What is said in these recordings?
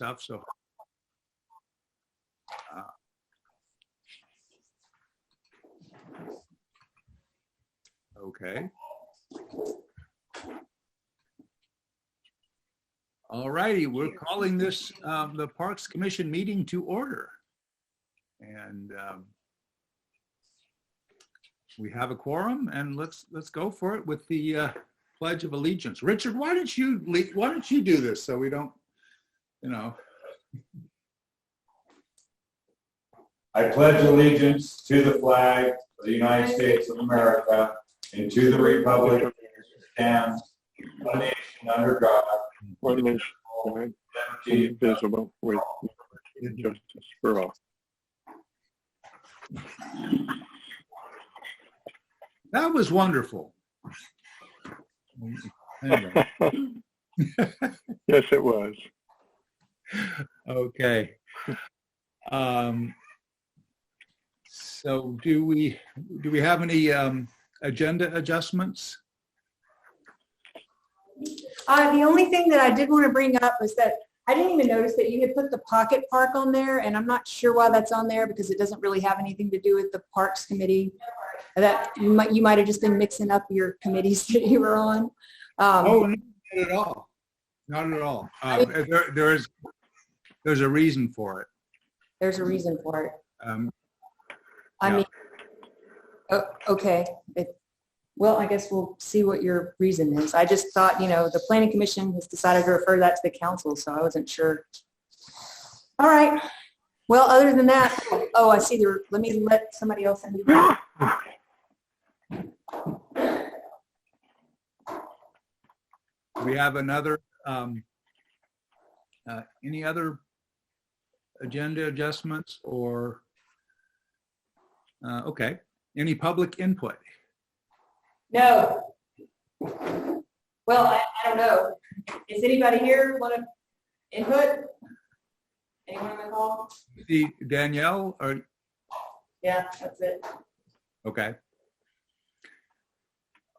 stuff. So, okay. All righty, we're calling this the Parks Commission meeting to order. And we have a quorum, and let's go for it with the Pledge of Allegiance. Richard, why don't you do this so we don't, I pledge allegiance to the flag of the United States of America and to the republic which stands one nation under God, one nation, indivisible, with justice for all. That was wonderful. Anyway. Yes, it was. Okay. So do we have any agenda adjustments? The only thing that I did want to bring up was that I didn't even notice that you had put the pocket park on there, and I'm not sure why that's on there because it doesn't really have anything to do with the Parks Committee. That you might have just been mixing up your committees that you were on. Oh, not at all. Not at all. There's a reason for it. There's a reason for it. Yeah. Okay. Well, I guess we'll see what your reason is. I just thought, the Planning Commission has decided to refer that to the council, so I wasn't sure. All right. Well, other than that, I see let me let somebody else in. We have another, any other agenda adjustments or, okay, any public input? No. Well, I don't know. Is anybody here want to input? Anyone on the call? See Danielle or? Yeah, that's it. Okay.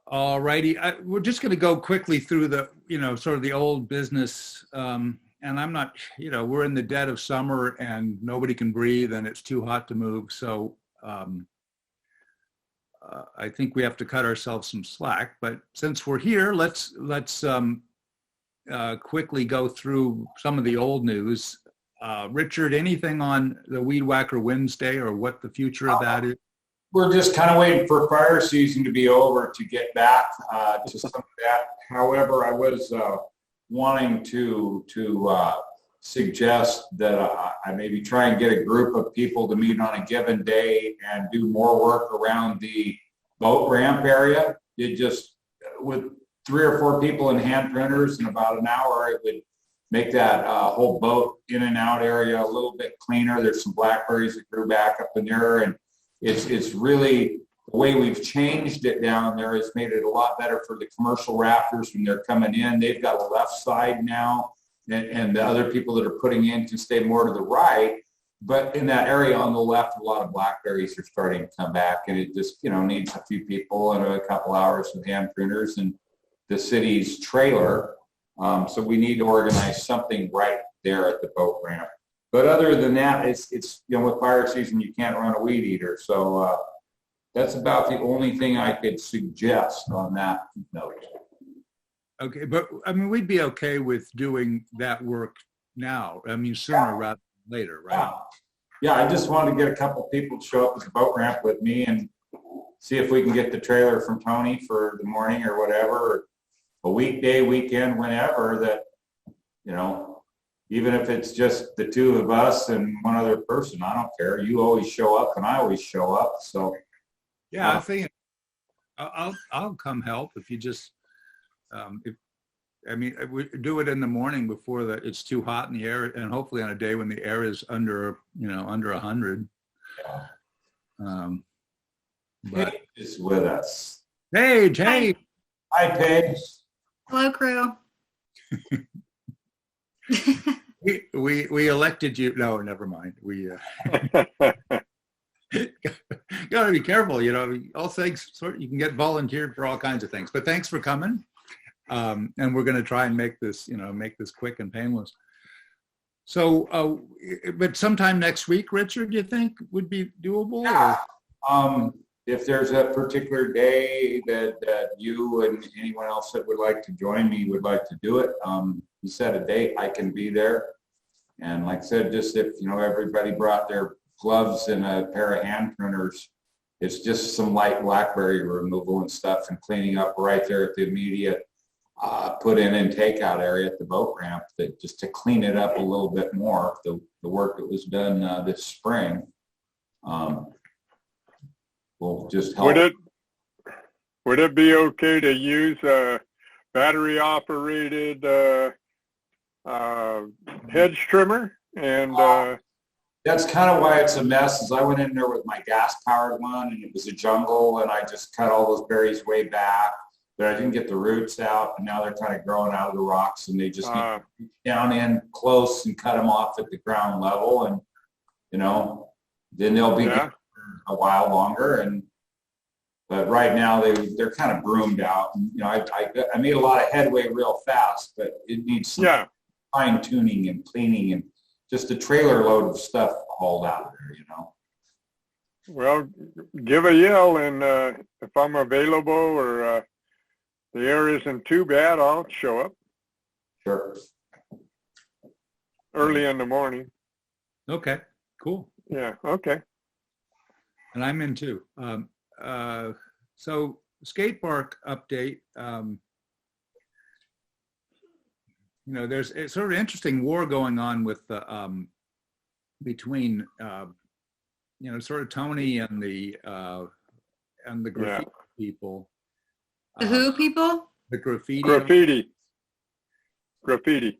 All righty. We're just going to go quickly through the, sort of the old business. And I'm not, we're in the dead of summer and nobody can breathe and it's too hot to move. So I think we have to cut ourselves some slack. But since we're here, let's quickly go through some of the old news. Richard, anything on the Weed Whacker Wednesday or what the future of that is? We're just kind of waiting for fire season to be over to get back to some of that. However, I was wanting to suggest that I maybe try and get a group of people to meet on a given day and do more work around the boat ramp area. It just, with 3 or 4 people in hand printers in about an hour, it would make that whole boat in and out area a little bit cleaner. There's some blackberries that grew back up in there, and it's really, the way we've changed it down there has made it a lot better for the commercial rafters when they're coming in. They've got a left side now, and the other people that are putting in can stay more to the right. But in that area on the left, a lot of blackberries are starting to come back, and it just, needs a few people and a couple hours with hand printers and the city's trailer. So we need to organize something right there at the boat ramp. But other than that, it's with fire season, you can't run a weed eater. So that's about the only thing I could suggest on that note. Okay, but we'd be okay with doing that work now. Sooner rather than later, right? Yeah, I just wanted to get a couple people to show up at the boat ramp with me and see if we can get the trailer from Tony for the morning or whatever, or a weekday, weekend, whenever that, even if it's just the 2 of us and one other person, I don't care. You always show up and I always show up. So yeah, I think I'll come help if you just we do it in the morning before it's too hot in the air, and hopefully on a day when the air is under 100. But is with us. Paige, hey. Hi, Paige. Hello, crew. we elected you. No, never mind. We got to be careful. All things. You can get volunteered for all kinds of things. But thanks for coming. And we're going to try and make this quick and painless. So, but sometime next week, Richard, you think would be doable? Yeah. If there's a particular day that you and anyone else that would like to join me would like to do it, you set a date, I can be there. And like I said, just if, everybody brought their gloves and a pair of hand pruners, it's just some light blackberry removal and stuff and cleaning up right there at the immediate put in and takeout area at the boat ramp, that just to clean it up a little bit more, the work that was done this spring will just help. Would it be okay to use a battery operated hedge trimmer? And that's kind of why it's a mess, is I went in there with my gas powered one and it was a jungle and I just cut all those berries way back, but I didn't get the roots out, and now they're kind of growing out of the rocks and they just need to reach down in close and cut them off at the ground level, and then they'll be good for a while longer. But right now they're kind of broomed out. And, I made a lot of headway real fast, but it needs some fine tuning and cleaning and just a trailer load of stuff hauled out of there, Well, give a yell, and if I'm available or the air isn't too bad, I'll show up. Sure. Early in the morning. Okay, cool. Yeah, okay. And I'm in too. So Skatepark update. There's a sort of interesting war going on with the between sort of Tony and the graffiti people. The who people? The graffiti. Graffiti.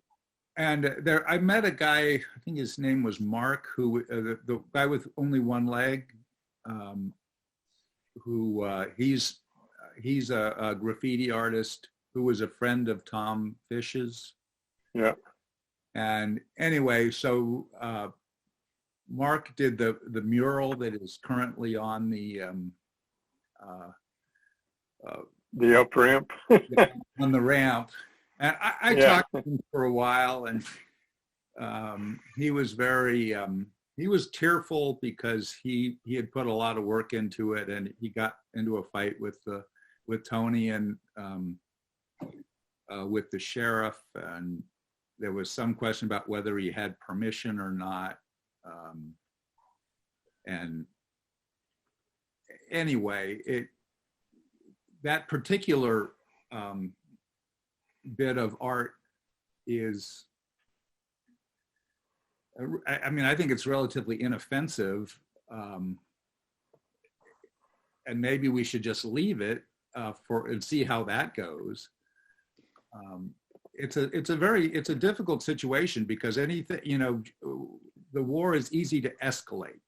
And I met a guy, I think his name was Mark, who the guy with only one leg, who he's a graffiti artist who was a friend of Tom Fish's. Yeah. And anyway, so Mark did the mural that is currently on the up ramp. on the ramp. And I talked to him for a while, and he was very he was tearful because he had put a lot of work into it, and he got into a fight with Tony and with the sheriff, and there was some question about whether he had permission or not. And anyway, that particular bit of art is, I think it's relatively inoffensive, and maybe we should just leave it and see how that goes. It's a difficult situation because anything, the war is easy to escalate.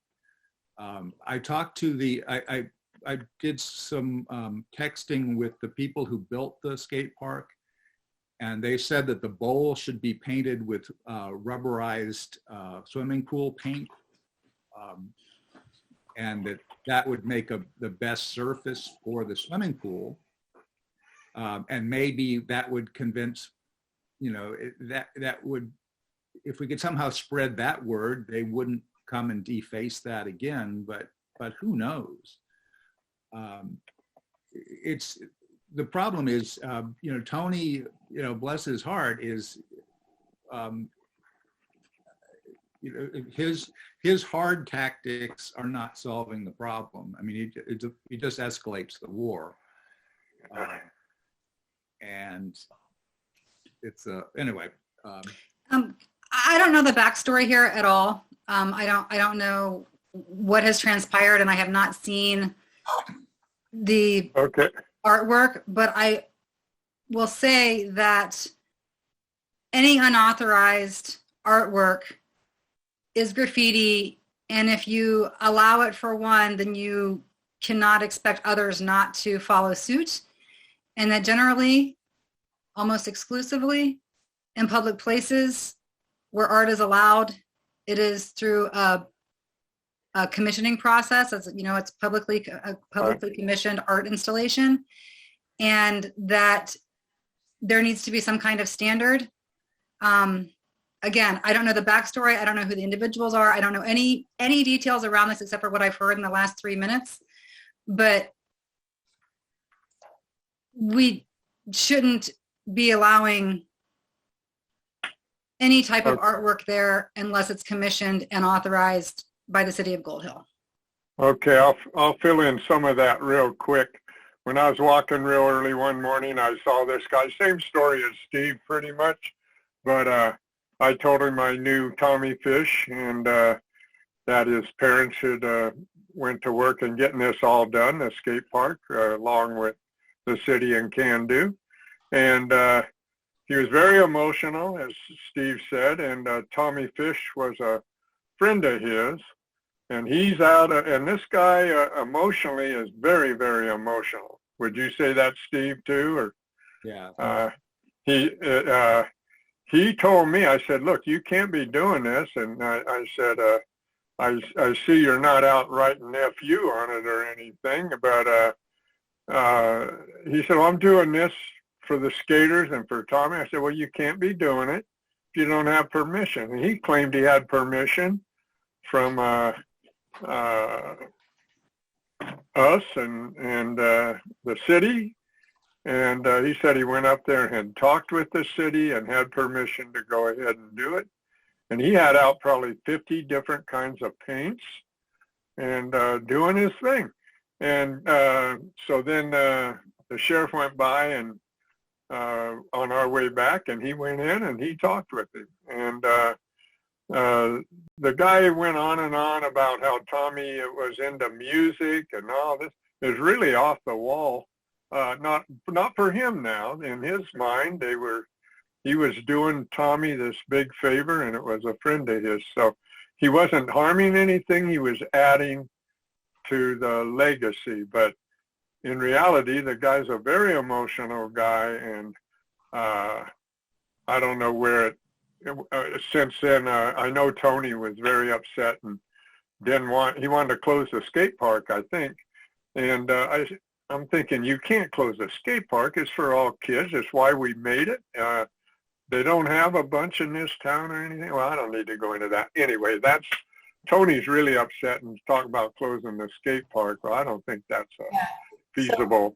I talked to I did some texting with the people who built the skate park, and they said that the bowl should be painted with rubberized swimming pool paint, and that would make the best surface for the swimming pool, and maybe that would convince, that would, if we could somehow spread that word, they wouldn't come and deface that again, but who knows? The problem is, Tony, bless his heart, is, his hard tactics are not solving the problem. I mean, he just escalates the war, and it's anyway. I don't know the backstory here at all. I don't know what has transpired, and I have not seen the artwork, but I will say that any unauthorized artwork is graffiti, and if you allow it for one, then you cannot expect others not to follow suit, and that generally, almost exclusively, in public places where art is allowed, it is through a commissioning process. As it's publicly commissioned art installation, and that there needs to be some kind of standard. again, I don't know the backstory. I don't know who the individuals are. I don't know any details around this except for what I've heard in the last 3 minutes. But we shouldn't be allowing any type of artwork there unless it's commissioned and authorized by the city of Gold Hill. Okay, I'll fill in some of that real quick. When I was walking real early one morning, I saw this guy, same story as Steve pretty much, but I told him I knew Tommy Fish and that his parents had went to work in getting this all done, the skate park, along with the city and Can Do. And he was very emotional, as Steve said, and Tommy Fish was a friend of his. And he's out, and this guy emotionally is very, very emotional. Would you say that, Steve, too? Or Yeah. He told me, I said, look, you can't be doing this. And I said, I see you're not out writing FU on it or anything, but he said, well, I'm doing this for the skaters and for Tommy. I said, well, you can't be doing it if you don't have permission. And he claimed he had permission from us and the city, and he said he went up there and had talked with the city and had permission to go ahead and do it. And he had out probably 50 different kinds of paints and doing his thing. And so then the sheriff went by and on our way back, and he went in and he talked with him. And the guy went on and on about how Tommy was into music and all this. It was really off the wall. Not for him now. In his mind, he was doing Tommy this big favor, and it was a friend of his. So he wasn't harming anything. He was adding to the legacy. But in reality, the guy's a very emotional guy, and I don't know where it. Since then, I know Tony was very upset and he wanted to close the skate park, I think. And I'm thinking, you can't close the skate park. It's for all kids. It's why we made it. They don't have a bunch in this town or anything. Well, I don't need to go into that. Anyway, Tony's really upset and talking about closing the skate park. Well, I don't think that's feasible. So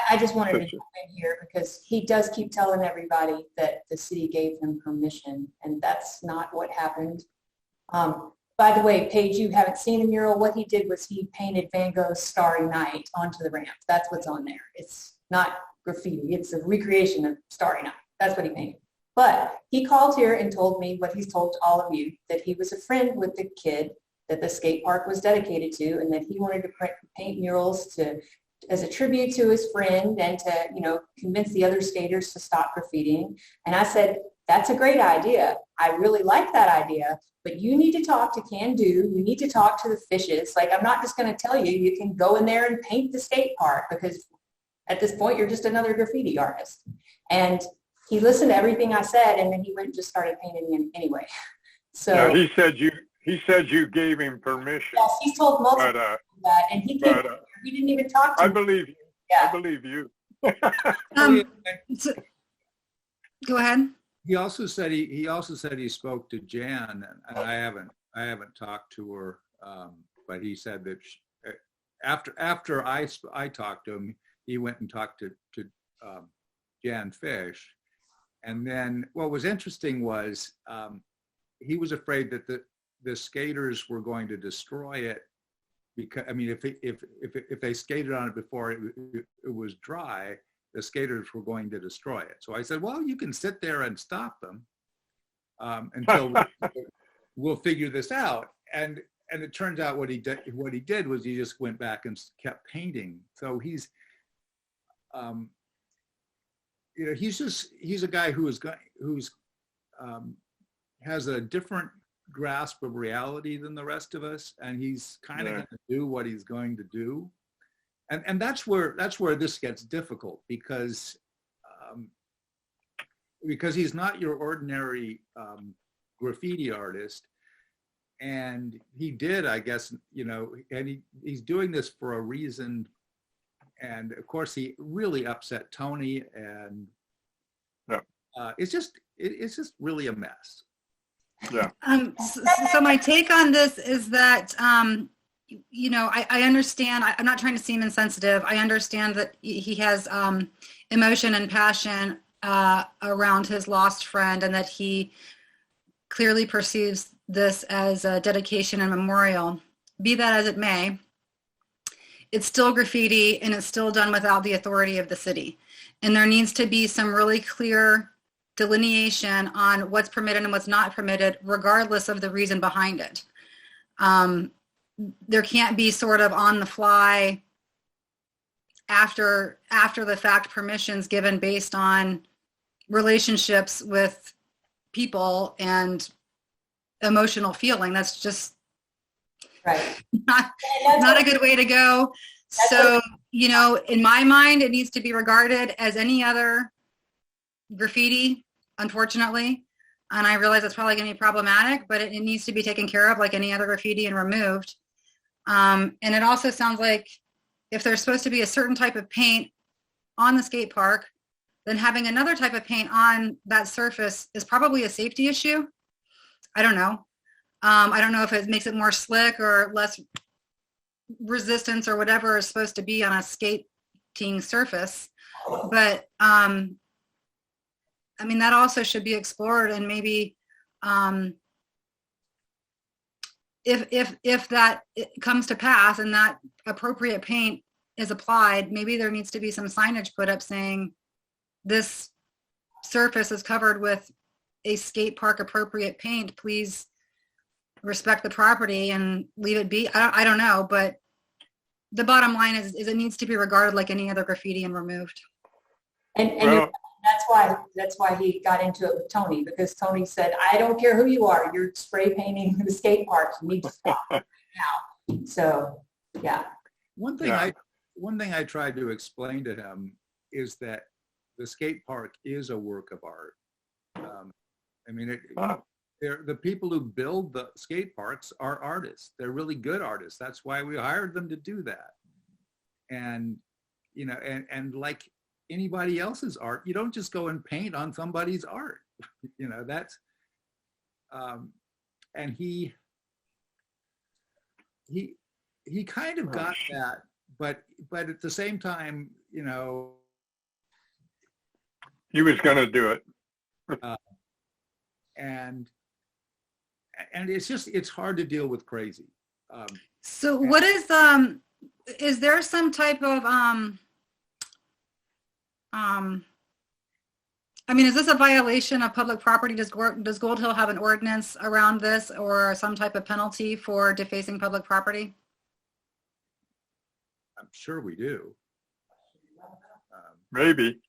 I just wanted to jump in here because he does keep telling everybody that the city gave him permission, and that's not what happened. By the way, Paige, you haven't seen the mural. What he did was he painted Van Gogh's Starry Night onto the ramp. That's what's on there. It's not graffiti. It's a recreation of Starry Night. That's what he painted. But he called here and told me what he's told all of you, that he was a friend with the kid that the skate park was dedicated to, and that he wanted to paint murals as a tribute to his friend and to, convince the other skaters to stop graffitiing. And I said, that's a great idea. I really like that idea, but you need to talk to Can Do. You need to talk to the Fishes. Like, I'm not just going to tell you, you can go in there and paint the skate park, because at this point, you're just another graffiti artist. And he listened to everything I said, and then he went and just started painting him anyway. So yeah, he said you gave him permission. Yes, he's told multiple people that, and he didn't even talk to me. I believe you. Yeah. I believe you. Go ahead. He also said he spoke to Jan, and I haven't talked to her, but he said that after I talked to him, he went and talked to Jan Fish, and then what was interesting was he was afraid that the skaters were going to destroy it, because if they skated on it before it was dry, the skaters were going to destroy it. So I said, well, you can sit there and stop them until we'll figure this out. And it turns out what he did was he just went back and kept painting. So he's a guy who's has a different grasp of reality than the rest of us, and he's kind of going to do what he's going to do. And that's where this gets difficult, because he's not your ordinary graffiti artist, and he did, I guess, and he's doing this for a reason, and of course he really upset Tony, and it's just really a mess. Yeah. So my take on this is that, you know, I understand, I'm not trying to seem insensitive. I understand that he has emotion and passion around his lost friend, and that he clearly perceives this as a dedication and memorial. Be that as it may, it's still graffiti, and it's still done without the authority of the city. And there needs to be some really clear delineation on what's permitted and what's not permitted, regardless of the reason behind it. There can't be sort of on the fly, after the fact permissions given based on relationships with people and emotional feeling. That's just Right. not a good way to go. So, you know, in my mind, it needs to be regarded as any other graffiti, unfortunately. And I realize it's probably going to be problematic, but it needs to be taken care of like any other graffiti and removed. And it also sounds like if there's supposed to be a certain type of paint on the skate park, then having another type of paint on that surface is probably a safety issue. I don't know. I don't know if it makes it more slick or less resistance or whatever is supposed to be on a skating surface. But I mean, that also should be explored, and maybe if that comes to pass and that appropriate paint is applied, maybe there needs to be some signage put up saying this surface is covered with a skate park appropriate paint. Please respect the property and leave it be. I don't know, but the bottom line is it needs to be regarded like any other graffiti and removed. And that's why he got into it with Tony, because Tony said, I don't care who you are, you're spray painting the skate park, you need to stop now. So, yeah. One thing I tried to explain to him is that the skate park is a work of art. I mean, the people who build the skate parks are artists. They're really good artists. That's why we hired them to do that. And, you know, and like anybody else's art, you don't just go and paint on somebody's art. You know, that's, and he kind of got that, but at the same time, you know, he was going to do it. And it's hard to deal with crazy. So what is there some type of I mean, is this a violation of public property? Does Gold Hill have an ordinance around this, or some type of penalty for defacing public property? I'm sure we do. Maybe.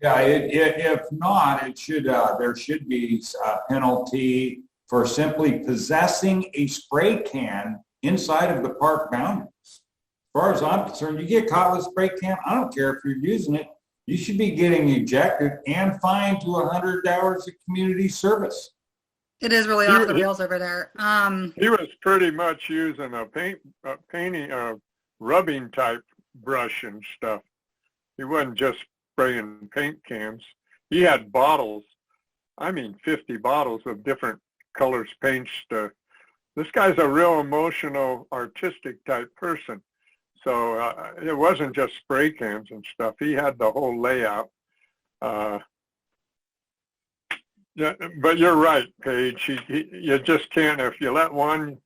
Yeah, if not, it should. There should be a penalty for simply possessing a spray can inside of the park boundaries. As far as I'm concerned, you get caught with a spray can, I don't care if you're using it, you should be getting ejected and fined to 100 hours of community service. It is really off the rails over there. He was pretty much using a rubbing type brush and stuff. He wasn't just spraying paint cans. He had bottles, I mean 50 bottles of different colors paints. This guy's a real emotional, artistic type person. So it wasn't just spray cans and stuff. He had the whole layout. Yeah, but you're right, Paige. You just can't. If you let one,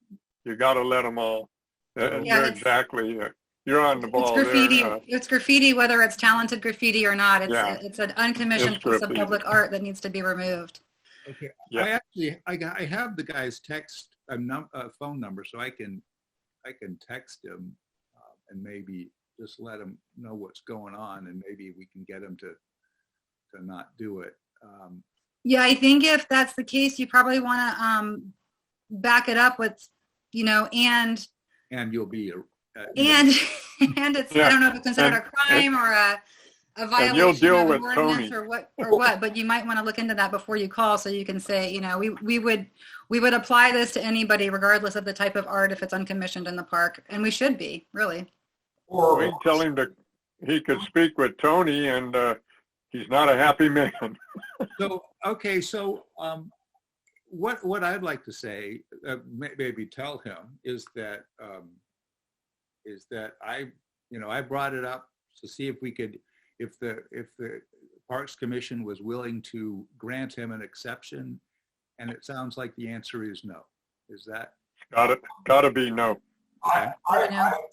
you got to let them all. You're exactly. You're on the ball. It's graffiti. There. It's graffiti, whether it's talented graffiti or not. It's an uncommissioned piece of public art that needs to be removed. Okay. Yeah. I have the guy's phone number, so I can text him and maybe just let him know what's going on, and maybe we can get him to not do it. Yeah, I think if that's the case, you probably want to back it up with, you know, and you'll be and it's I don't know if it's considered a crime or a violation of an ordinance or what, but you might want to look into that before you call, so you can say, you know, we would apply this to anybody regardless of the type of art if it's uncommissioned in the park, and we should be, really. Or we tell him that he could speak with Tony and he's not a happy man. So, okay, so what I'd like to say, maybe tell him, is that I brought it up to see if we could, if the Parks Commission was willing to grant him an exception, and it sounds like the answer is no. Is that? Got to be no. I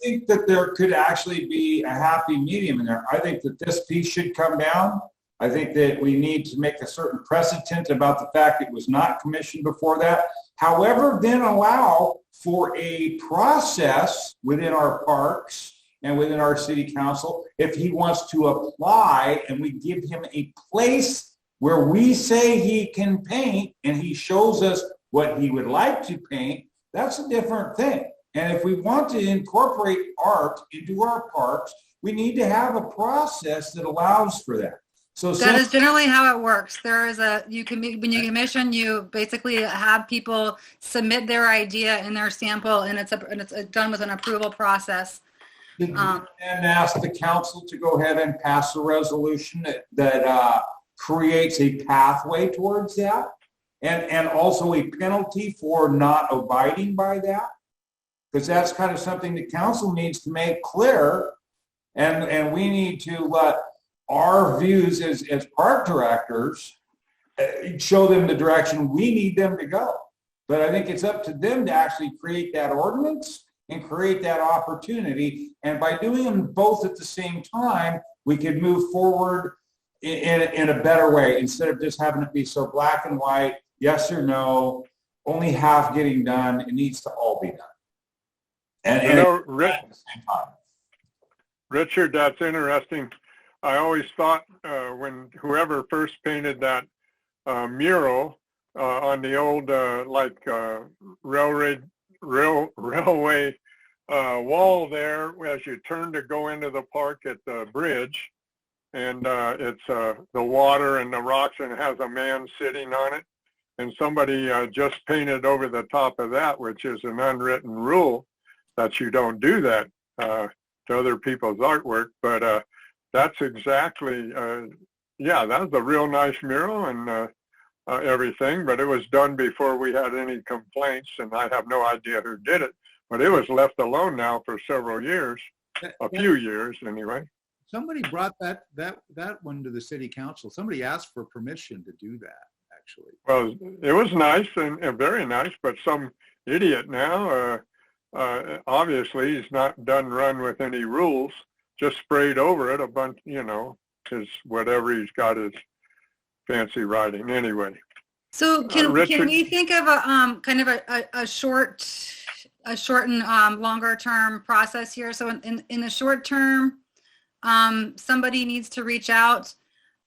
think that there could actually be a happy medium in there. I think that this piece should come down. I think that we need to make a certain precedent about the fact it was not commissioned before that. However, then allow for a process within our parks and within our city council if he wants to apply, and we give him a place where we say he can paint and he shows us what he would like to paint. That's a different thing. And if we want to incorporate art into our parks, we need to have a process that allows for that. So that is generally how it works. There is when you commission, you basically have people submit their idea and their sample, and it's done with an approval process. And ask the council to go ahead and pass a resolution that creates a pathway towards that, and also a penalty for not abiding by that, because that's kind of something the council needs to make clear, and we need to let our views as park directors show them the direction we need them to go. But I think it's up to them to actually create that ordinance and create that opportunity. And by doing them both at the same time, we could move forward in a better way, instead of just having it be so black and white, yes or no, only half getting done. It needs to all be done. And at the same time. Richard, that's interesting. I always thought when whoever first painted that mural on the old railway wall there, as you turn to go into the park at the bridge, and it's the water and the rocks, and it has a man sitting on it, and somebody just painted over the top of that, which is an unwritten rule that you don't do that to other people's artwork, but that's exactly, that was a real nice mural and everything, but it was done before we had any complaints, and I have no idea who did it, but it was left alone now for several years, a few years anyway. Somebody brought that one to the city council. Somebody asked for permission to do that, actually. Well, it was nice and very nice, but some idiot now, obviously he's not done run with any rules, just sprayed over it a bunch, his whatever he's got his fancy writing anyway. So can we think of a kind of a shortened longer term process here? So in the short term, somebody needs to reach out.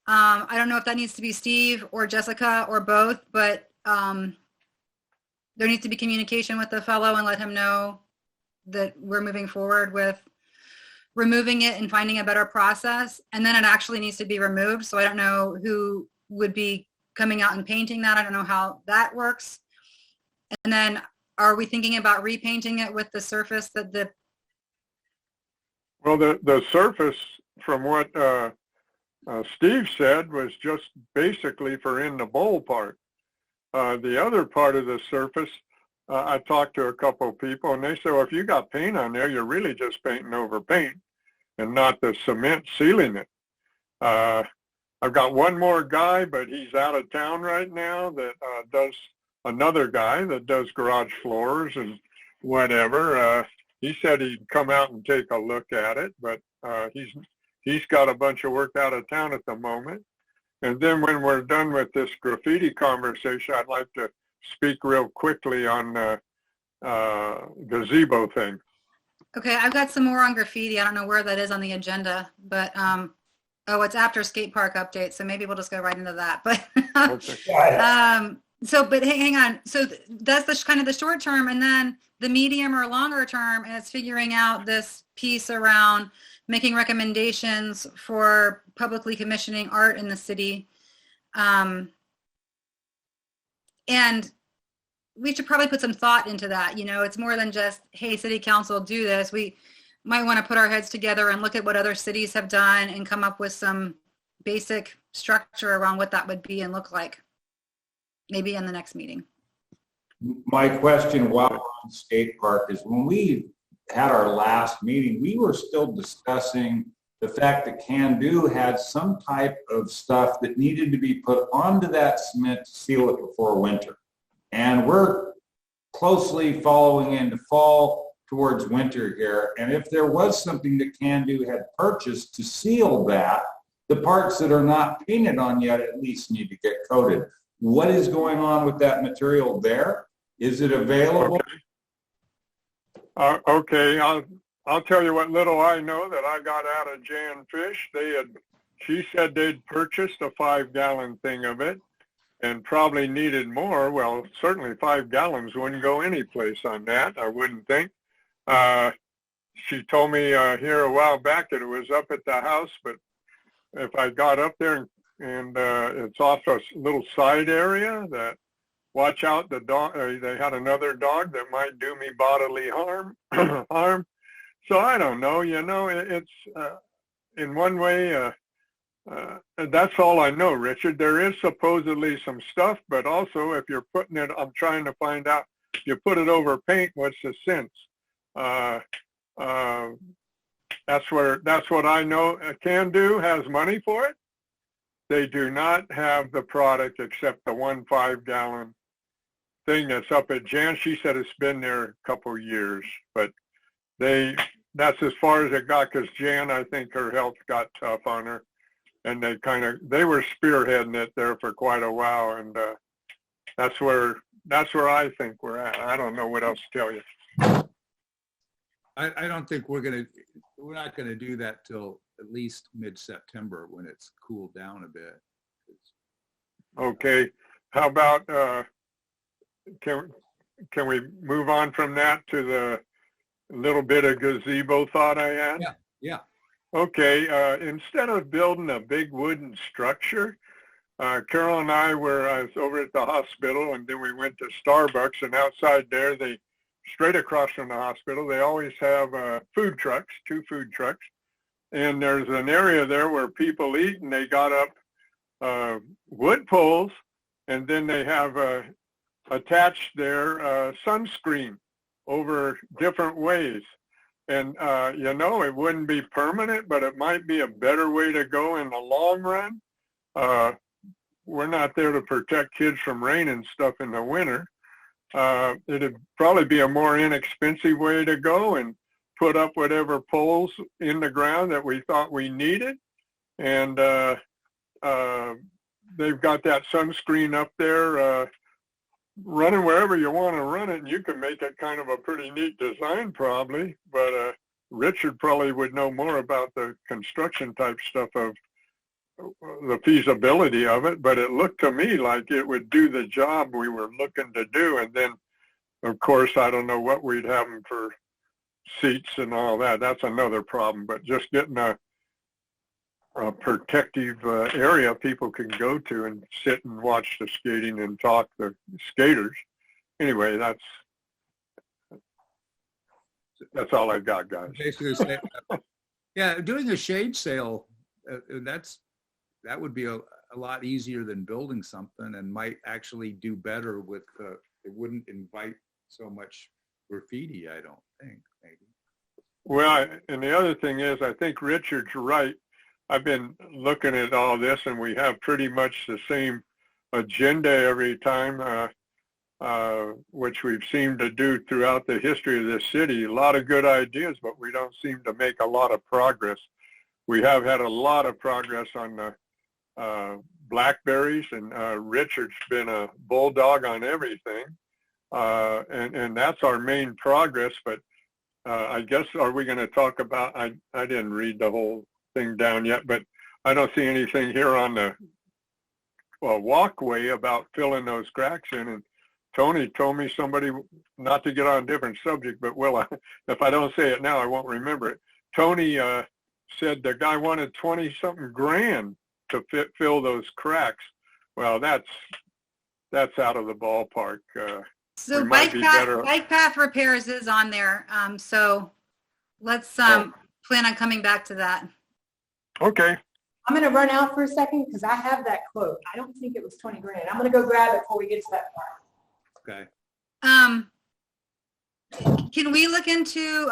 I don't know if that needs to be Steve or Jessica or both, but there needs to be communication with the fellow and let him know that we're moving forward with removing it and finding a better process. And then it actually needs to be removed. So I don't know who would be coming out and painting that. I don't know how that works. And then are we thinking about repainting it with the surface that Well, the surface, from what Steve said, was just basically for in the bowl part. The other part of the surface, I talked to a couple of people, and they said, well, if you got paint on there, you're really just painting over paint and not the cement sealing it. I've got one more guy, but he's out of town right now, that does another guy that does garage floors and whatever. He said he'd come out and take a look at it, but he's got a bunch of work out of town at the moment. And then when we're done with this graffiti conversation, I'd like to speak real quickly on the gazebo thing. Okay, I've got some more on graffiti. I don't know where that is on the agenda, but it's after Skatepark update, so maybe we'll just go right into that. But but hang on. So that's the kind of the short term, and then the medium or longer term is figuring out this piece around making recommendations for publicly commissioning art in the city. And we should probably put some thought into that. It's more than just, hey, city council, do this. We might want to put our heads together and look at what other cities have done and come up with some basic structure around what that would be and look like, maybe in the next meeting. My question while we're on skate park is, when we had our last meeting, we were still discussing the fact that Can Do had some type of stuff that needed to be put onto that cement to seal it before winter. And we're closely following into fall towards winter here. And if there was something that Can Do had purchased to seal that, the parts that are not painted on yet at least need to get coated. What is going on with that material there? Is it available? Okay, I'll tell you what little I know that I got out of Jan Fish. She said they'd purchased a 5-gallon thing of it and probably needed more. Well, certainly 5 gallons wouldn't go any place on that, I wouldn't think. She told me here a while back that it was up at the house, but if I got up there and it's off a little side area, that watch out, the dog, they had another dog that might do me bodily harm. So I don't know, it's in one way, that's all I know, Richard. There is supposedly some stuff, but also if you're putting it, I'm trying to find out, you put it over paint, what's the sense? That's what I know. Can Do has money for it. They do not have the product except the 1 5-gallon thing that's up at Jan. She said it's been there a couple years, but that's as far as it got, because Jan, I think her health got tough on her, and they were spearheading it there for quite a while, and that's where I think we're at. I don't know what else to tell you. I don't think we're not gonna do that till at least mid-September, when it's cooled down a bit. Okay, how about can we move on from that to the little bit of gazebo thought I had? Yeah. Okay, instead of building a big wooden structure, Carol and I was over at the hospital, and then we went to Starbucks, and outside there, straight across from the hospital, they always have food trucks, 2 food trucks. And there's an area there where people eat, and they got up wood poles, and then they have attached their sunscreen over different ways. And, it wouldn't be permanent, but it might be a better way to go in the long run. We're not there to protect kids from rain and stuff in the winter. It'd probably be a more inexpensive way to go and put up whatever poles in the ground that we thought we needed. And they've got that sunscreen up there running wherever you want to run it, and you can make it kind of a pretty neat design probably, but Richard probably would know more about the construction type stuff of the feasibility of it, but it looked to me like it would do the job we were looking to do. And then, of course, I don't know what we'd have them for seats and all that. That's another problem, but just getting a protective area people can go to and sit and watch the skating and talk to skaters. Anyway, that's all I got, guys. Basically, yeah, doing a shade sale, that would be a lot easier than building something, and might actually do better with, it wouldn't invite so much graffiti, I don't think, maybe. Well, and the other thing is, I think Richard's right. I've been looking at all this, and we have pretty much the same agenda every time, which we've seemed to do throughout the history of this city. A lot of good ideas, but we don't seem to make a lot of progress. We have had a lot of progress on the blackberries, and Richard's been a bulldog on everything, and that's our main progress. But I guess, are we going to talk about, I didn't read the whole thing down yet, but I don't see anything here on the walkway about filling those cracks in. And Tony told me, somebody, not to get on a different subject, but if I don't say it now, I won't remember it. Tony said the guy wanted 20-something grand to fill those cracks. Well, that's out of the ballpark. So bike path repairs is on there. So let's plan on coming back to that. Okay. I'm going to run out for a second because I have that quote. I don't think it was 20 grand. I'm going to go grab it before we get to that part. Okay. Can we look into,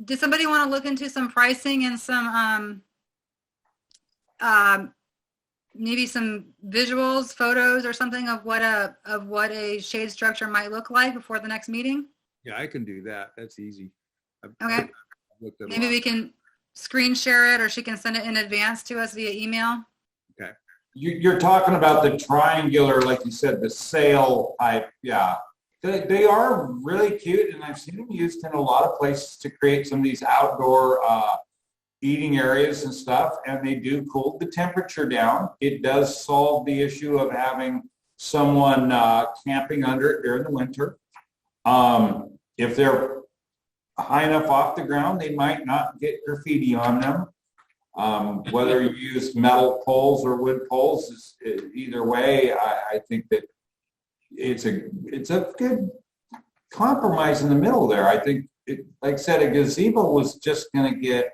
does somebody want to look into some pricing and some, maybe some visuals, photos or something of what a shade structure might look like before the next meeting? Yeah, I can do that. That's easy. Okay. I've looked at a Maybe lot. we can screen share it or she can send it in advance to us via email. Okay. You're talking about the triangular, like you said, the sail type. Yeah. They are really cute, and I've seen them used in a lot of places to create some of these outdoor eating areas and stuff, and they do cool the temperature down. It does solve the issue of having someone camping under it during the winter. If they're high enough off the ground, they might not get graffiti on them. Whether you use metal poles or wood poles, either way, I think that it's a good compromise in the middle there. I think, like I said, a gazebo was just going to get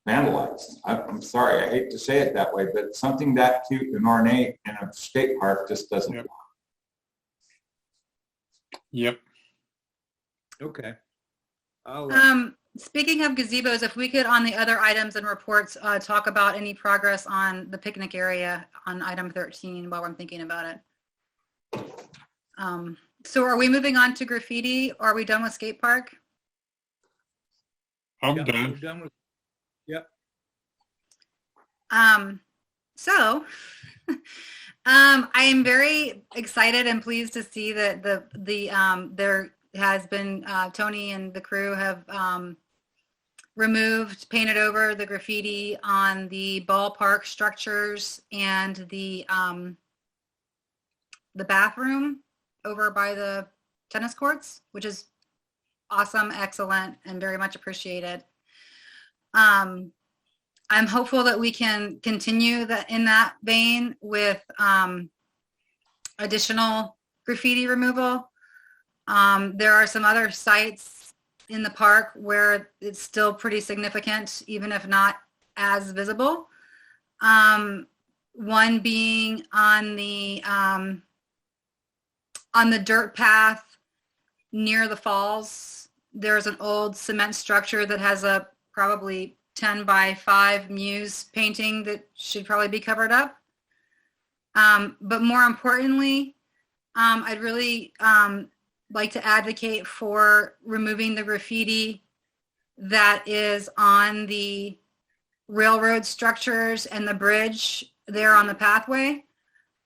vandalized. I'm sorry, I hate to say it that way, but something that cute and ornate in a skate park just doesn't work. Yep. Okay. Speaking of gazebos, if we could on the other items and reports talk about any progress on the picnic area on item 13 while I'm thinking about it. So are we moving on to graffiti? Or are we done with skate park? I'm Yep, done. we're done with. Yep. So I am very excited and pleased to see that there has been Tony and the crew have painted over the graffiti on the ballpark structures and the bathroom over by the tennis courts, which is awesome, excellent, and very much appreciated. I'm hopeful that we can continue in that vein with additional graffiti removal. There are some other sites in the park where it's still pretty significant, even if not as visible. One being on the dirt path near the falls. There's an old cement structure that has a probably 10 by 5 muse painting that should probably be covered up. But more importantly, I'd really like to advocate for removing the graffiti that is on the railroad structures and the bridge there on the pathway.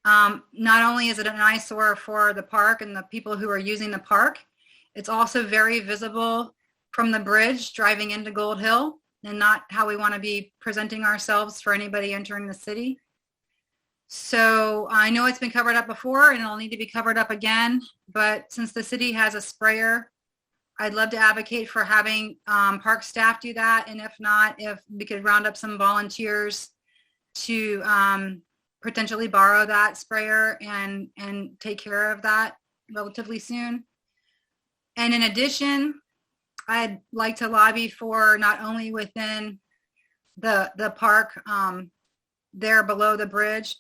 Not only is it an eyesore for the park and the people who are using the park, it's also very visible from the bridge driving into Gold Hill, and not how we want to be presenting ourselves for anybody entering the city. So I know it's been covered up before and it'll need to be covered up again, but since the city has a sprayer, I'd love to advocate for having park staff do that, and if not, if we could round up some volunteers to potentially borrow that sprayer and take care of that relatively soon. And in addition, I'd like to lobby for not only within the park there below the bridge,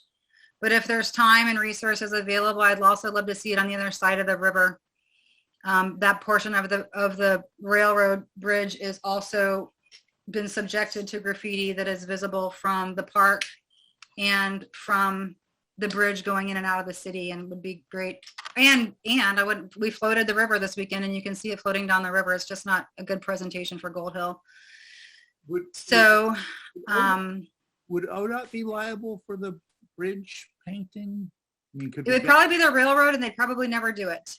but if there's time and resources available, I'd also love to see it on the other side of the river. That portion of the railroad bridge is also been subjected to graffiti that is visible from the park and from the bridge going in and out of the city, and would be great. And we floated the river this weekend, and you can see it floating down the river. It's just not a good presentation for Gold Hill. Would ODOT be liable for the bridge painting? I mean, it would probably be the railroad, and they'd probably never do it.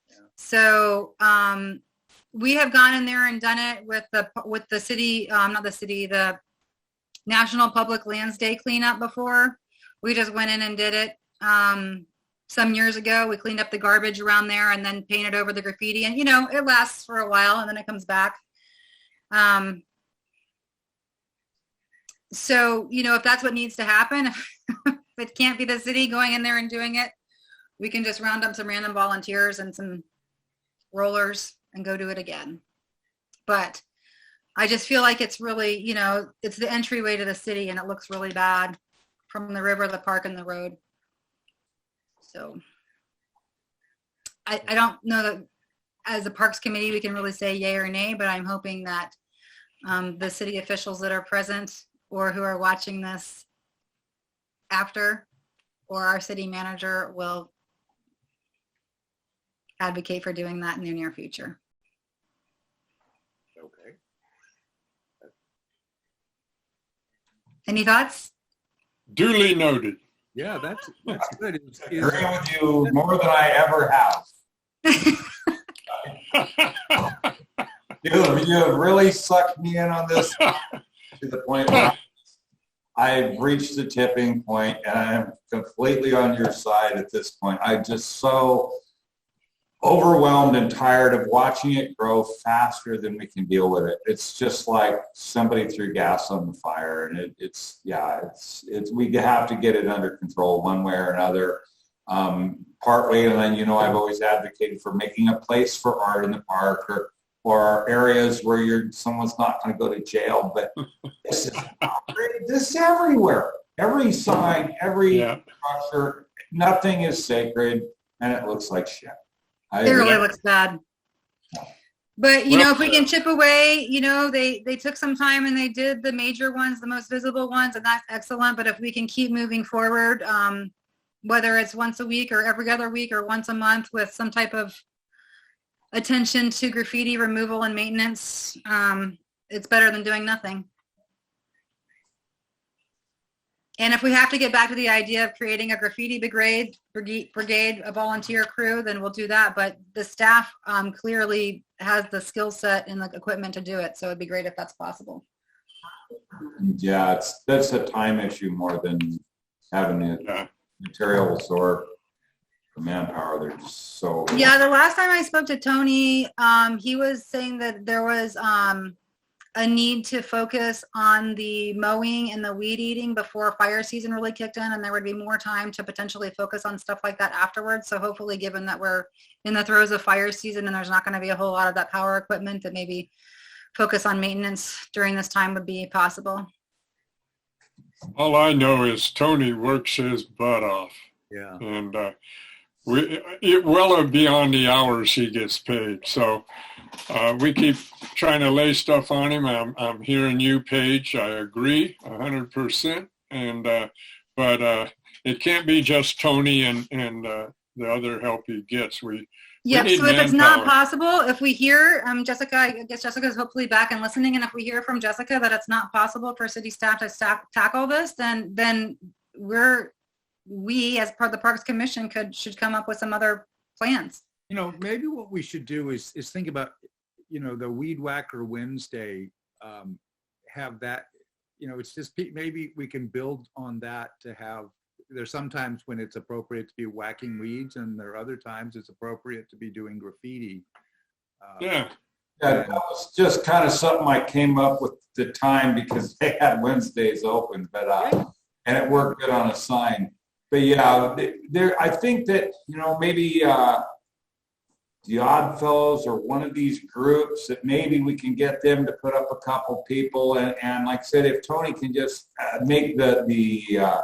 Yeah. So we have gone in there and done it with the city, the National Public Lands Day cleanup before. We just went in and did it some years ago. We cleaned up the garbage around there and then painted over the graffiti, and it lasts for a while and then it comes back. So if that's what needs to happen, if it can't be the city going in there and doing it, we can just round up some random volunteers and some rollers and go do it again. But I just feel like it's really, it's the entryway to the city and it looks really bad from the river, the park, and the road. So I don't know that as a Parks Committee we can really say yay or nay, but I'm hoping that the city officials that are present or who are watching this after, or our city manager, will advocate for doing that in the near future. Okay. Any thoughts? Duly noted. Yeah, that's good. I agree with you more than I ever have. You have really sucked me in on this to the point where I've reached the tipping point and I am completely on your side at this point. I'm just so overwhelmed and tired of watching it grow faster than we can deal with it. It's just like somebody threw gas on the fire, and it's we have to get it under control one way or another. Partway, and then I've always advocated for making a place for art in the park, or areas where someone's not going to go to jail. But this is everywhere. Every sign, every structure, nothing is sacred, and it looks like shit. It really looks bad. But, if we can chip away, they took some time and they did the major ones, the most visible ones, and that's excellent. But if we can keep moving forward, whether it's once a week or every other week or once a month with some type of attention to graffiti removal and maintenance, it's better than doing nothing. And if we have to get back to the idea of creating a graffiti brigade, a volunteer crew, then we'll do that. But the staff clearly has the skill set and the equipment to do it. So it'd be great if that's possible. Yeah, that's a time issue more than having the materials or the manpower. They're just so. Yeah, the last time I spoke to Tony, he was saying that there was a need to focus on the mowing and the weed eating before fire season really kicked in, and there would be more time to potentially focus on stuff like that afterwards. So hopefully, given that we're in the throes of fire season and there's not going to be a whole lot of that power equipment, that maybe focus on maintenance during this time would be possible. All I know is Tony works his butt off. Yeah. And well beyond the hours he gets paid. So we keep trying to lay stuff on him. I'm hearing you, Paige. I agree 100%. And but it can't be just Tony and the other help he gets. Yeah, so if it's not possible, if we hear, Jessica, I guess Jessica's hopefully back and listening, and if we hear from Jessica that it's not possible for city staff to tackle this, then we as part of the Parks Commission should come up with some other plans. Maybe what we should do is think about, the Weed Whacker Wednesday, have that, it's just maybe we can build on that to have. There's sometimes when it's appropriate to be whacking weeds, and there are other times it's appropriate to be doing graffiti. Yeah, that was just kind of something I came up with the time because they had Wednesdays open, but and it worked good on a sign. But yeah, I think that maybe the Oddfellows or one of these groups that maybe we can get them to put up a couple people, and like I said, if Tony can just make the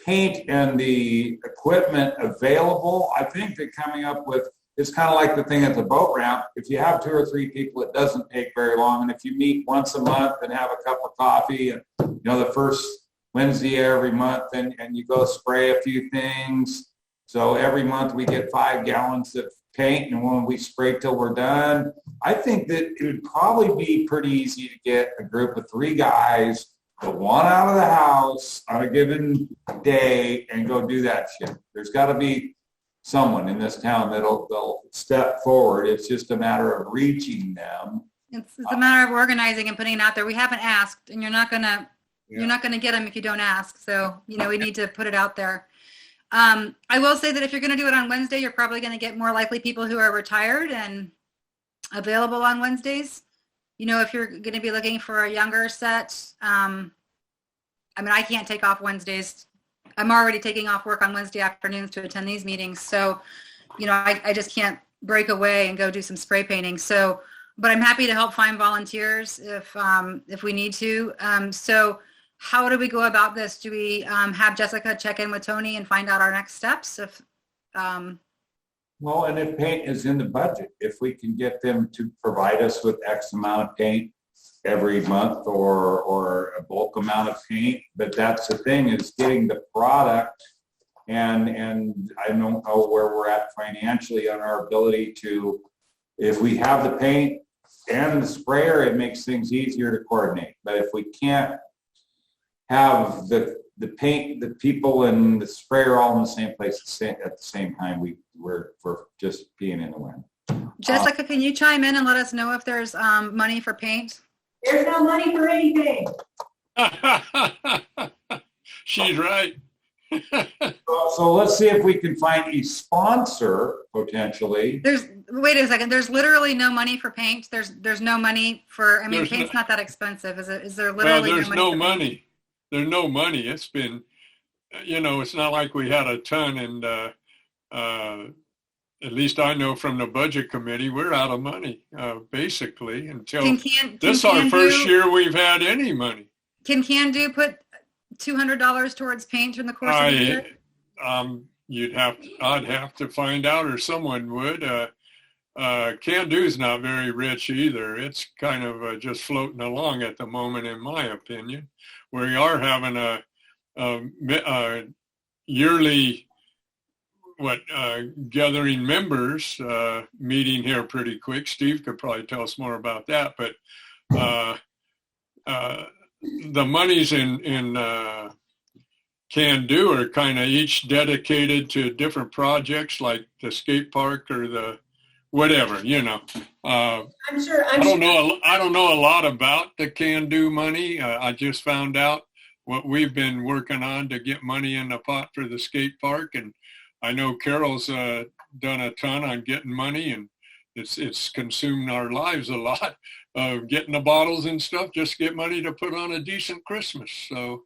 paint and the equipment available. I think that coming up with, it's kind of like the thing at the boat ramp. If you have 2 or 3 people, it doesn't take very long. And if you meet once a month and have a cup of coffee, and the first Wednesday every month, and you go spray a few things. So every month we get 5 gallons of paint, and when we spray till we're done, I think that it would probably be pretty easy to get a group of 3 guys, go one out of the house on a given day and go do that shit. There's got to be someone in this town they'll step forward. It's just a matter of reaching them. It's a matter of organizing and putting it out there. We haven't asked, and you're not gonna get them if you don't ask. So we need to put it out there. I will say that if you're going to do it on Wednesday, you're probably going to get more likely people who are retired and available on Wednesdays. If you're going to be looking for a younger set, I can't take off Wednesdays. I'm already taking off work on Wednesday afternoons to attend these meetings. So, I just can't break away and go do some spray painting. So, but I'm happy to help find volunteers if we need to. So how do we go about this? Do we have Jessica check in with Tony and find out our next steps? Well, and if paint is in the budget, if we can get them to provide us with X amount of paint every month or a bulk amount of paint, but that's the thing, is getting the product, and I don't know where we're at financially on our ability to, if we have the paint and the sprayer, it makes things easier to coordinate. But if we can't have the paint, the people, and the sprayer all in the same place at the same time, we're just peeing in the wind. Jessica, can you chime in and let us know if there's money for paint? There's no money for anything. She's right. So let's see if we can find a sponsor potentially. Wait a second. There's literally no money for paint. There's no money for. I mean, paint's not that expensive. Is there literally? Well, there's no money. There's no money. It's been, it's not like we had a ton, and at least I know from the budget committee, we're out of money basically until this is our first year we've had any money. Can Can-Do put $200 towards paint in the course of the year? I'd have to find out, or someone would. Can-Do's not very rich either. It's kind of just floating along at the moment, in my opinion. We are having a yearly gathering members meeting here pretty quick. Steve could probably tell us more about that, but the monies in Can-Do are kind of each dedicated to different projects, like the skate park or the whatever, I'm sure. I don't know a lot about the Can-Do money. I just found out what we've been working on to get money in the pot for the skate park, and I know Carol's done a ton on getting money, and it's consumed our lives a lot of getting the bottles and stuff, just to get money to put on a decent Christmas. So,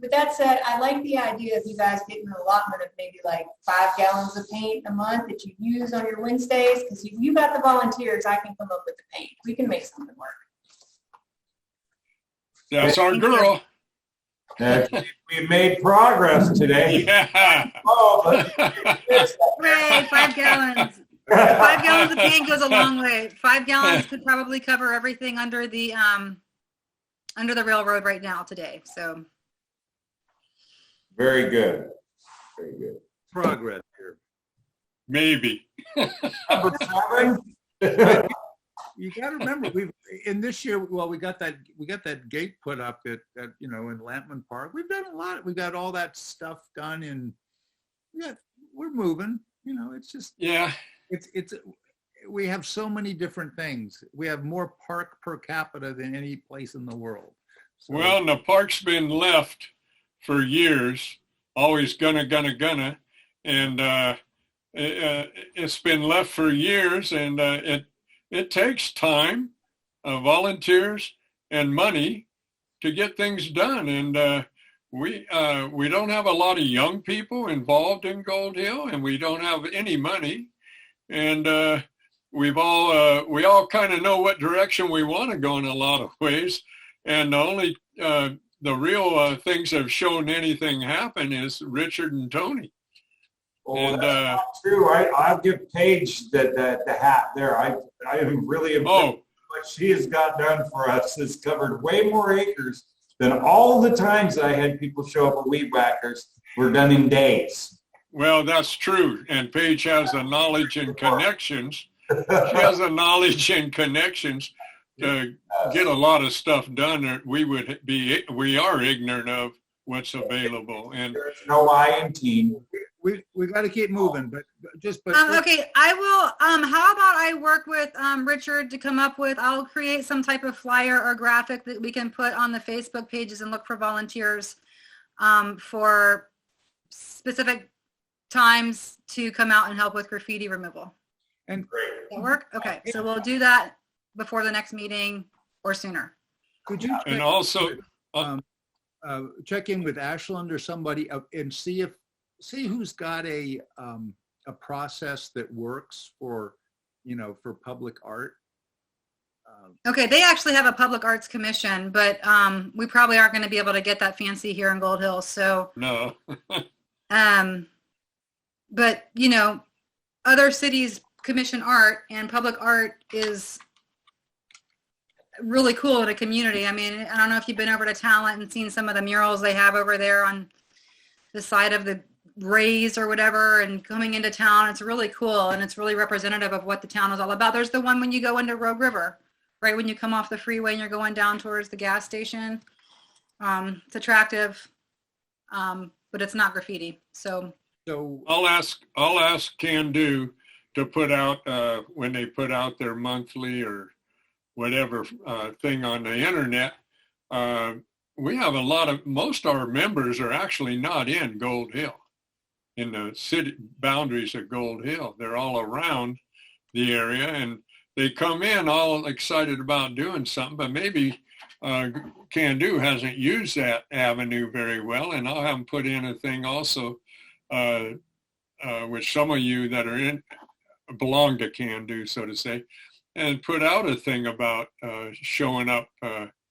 with that said, I like the idea of you guys getting an allotment of maybe like 5 gallons of paint a month that you use on your Wednesdays, because if you got the volunteers, I can come up with the paint. We can make something work. That's our girl. We made progress today. Yeah. Hooray, 5 gallons. 5 gallons of paint goes a long way. 5 gallons could probably cover everything under the railroad right now today. So Very good. Very good. Progress here. Maybe. Number 7. You got to remember, in this year, we got that gate put up at in Blantman Park. We've done a lot. We got all that stuff done, and we're moving. It's just it's we have so many different things. We have more park per capita than any place in the world. So, Well, and the park's been left for years, always gonna, and it's been left for years, and it takes time, volunteers, and money to get things done. And we don't have a lot of young people involved in Gold Hill, and we don't have any money. And we all kind of know what direction we want to go in a lot of ways. And the real things that have shown anything happen is Richard and Tony. Well, that's not true. I'll give Paige the hat there. I am really impressed. What she has got done for us has covered way more acres than all the times that I had people show up at Weed Whackers were done in days. Well, that's true. And Paige has the knowledge and connections. She has the knowledge and connections to get a lot of stuff done that we are ignorant of what's available. And there's no I in team. we got to keep moving, but okay, I will. How about I work with Richard to come up with, I'll create some type of flyer or graphic that we can put on the Facebook pages and look for volunteers for specific times to come out and help with graffiti removal. And Does that work? Okay, so we'll do that before the next meeting or sooner. could you and also check in with Ashland or somebody and see who's got a process that works for for public art. Okay, they actually have a public arts commission, but we probably aren't going to be able to get that fancy here in Gold Hill. So No. but other cities commission art, and public art is really cool in a community. I mean, I don't know if you've been over to Talent and seen some of the murals they have over there on the side of the Rays or whatever, and coming into town. It's really cool, and it's really representative of what the town is all about. There's the one when you go into Rogue River, right when you come off the freeway and you're going down towards the gas station. It's attractive, but it's not graffiti. So I'll ask Can Do to put out when they put out their monthly or whatever thing on the internet. We have most of our members are actually not in Gold Hill, in the city boundaries of Gold Hill. They're all around the area, and they come in all excited about doing something, but maybe Can Do hasn't used that avenue very well, and I'll have them put in a thing also with some of you that are belong to Can Do, so to say, and put out a thing about showing up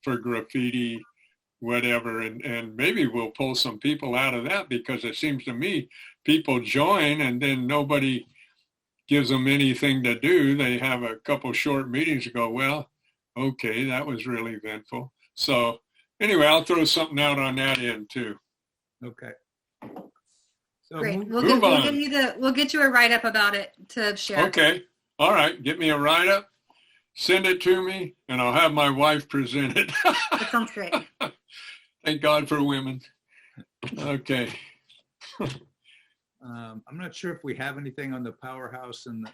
for graffiti, whatever, and maybe we'll pull some people out of that, because it seems to me people join and then nobody gives them anything to do. They have a couple short meetings and go, well, okay, that was really eventful. So anyway, I'll throw something out on that end too. Okay. So great. We'll get you a write-up about it to share. Okay. All right. Get me a write-up. Send it to me, and I'll have my wife present it. That sounds great. Thank God for women. Okay. I'm not sure if we have anything on the powerhouse and the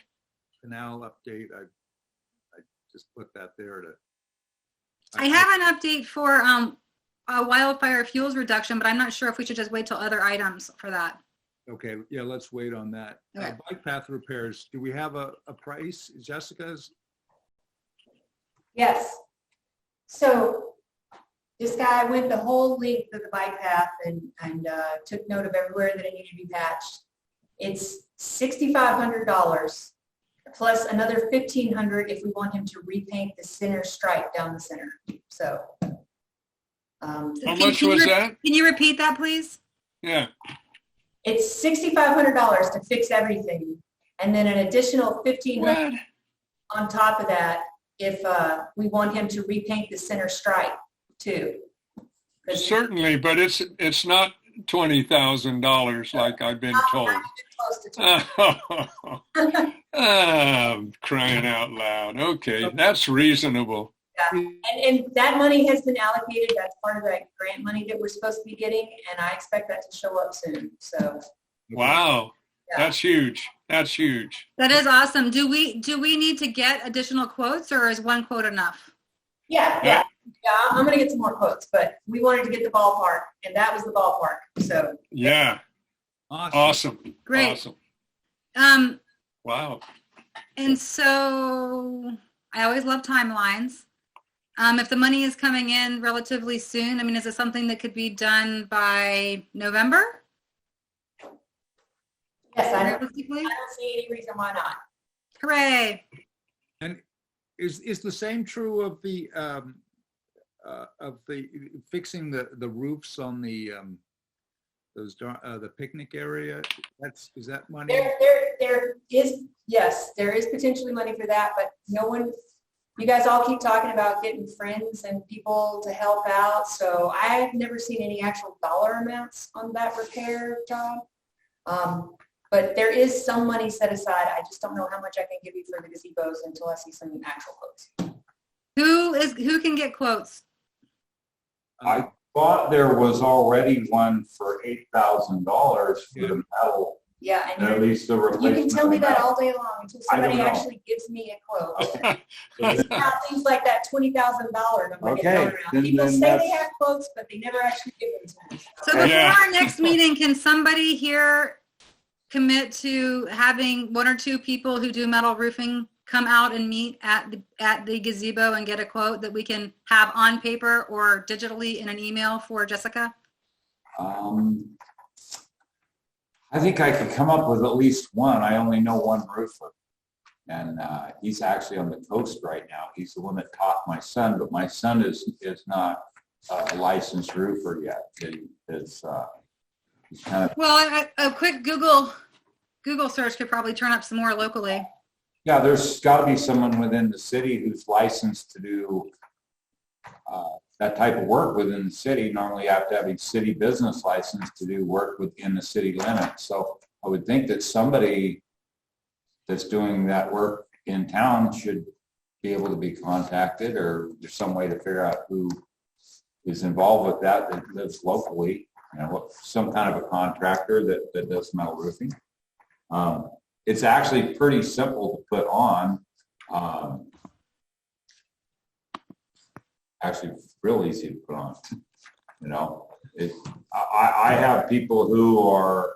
canal update. I just put that there to. I have an update for a wildfire fuels reduction, but I'm not sure if we should just wait till other items for that. Okay, yeah, let's wait on that. Okay. Bike path repairs, do we have a price? Jessica's? Yes. So this guy went the whole length of the bike path and took note of everywhere that it needed to be patched. It's $6,500 plus another $1,500 if we want him to repaint the center stripe down the center. So. How much was that? Can you repeat that, please? Yeah. It's $6,500 to fix everything, and then an additional $1,500 on top of that if we want him to repaint the center stripe too. Certainly, but it's not $20,000 like I've been told. I'm crying out loud. Okay, that's reasonable. Yeah, and that money has been allocated. That's part of that grant money that we're supposed to be getting, and I expect that to show up soon. So. Wow, yeah. That's huge. That's huge. That is awesome. Do we need to get additional quotes, or is one quote enough? Yeah. I'm gonna get some more quotes, but we wanted to get the ballpark, and that was the ballpark. So. Yeah. Awesome. Great. Awesome. Wow. And so I always love timelines. If the money is coming in relatively soon, I mean, is it something that could be done by November? Yes, I don't see any reason why not. Hooray. And is the same true of the fixing the roofs on the the picnic area? Is that money? There is potentially money for that, but no one. You guys all keep talking about getting friends and people to help out, so I've never seen any actual dollar amounts on that repair job. But there is some money set aside. I just don't know how much I can give you for the gazebos until I see some actual quotes. Who can get quotes? I thought there was already one for $8,000 for the metal. Yeah, and at least the replacement. You can tell me that all day long until somebody actually gives me a quote. Okay. It's not things like that $20,000. Okay. People say they have quotes, but they never actually give them to me. So before our next meeting, can somebody here commit to having one or two people who do metal roofing come out and meet at the gazebo and get a quote that we can have on paper or digitally in an email for Jessica? I think I could come up with at least one. I only know one roofer. And he's actually on the coast right now. He's the one that taught my son, but my son is not a licensed roofer yet. He's kind of. Well, a quick Google search could probably turn up some more locally. Yeah, there's got to be someone within the city who's licensed to do that type of work within the city. Normally you have to have a city business license to do work within the city limits. So I would think that somebody that's doing that work in town should be able to be contacted, or there's some way to figure out who is involved with that lives locally, some kind of a contractor that does metal roofing. It's actually pretty simple to put on. Actually, real easy to put on. I have people who are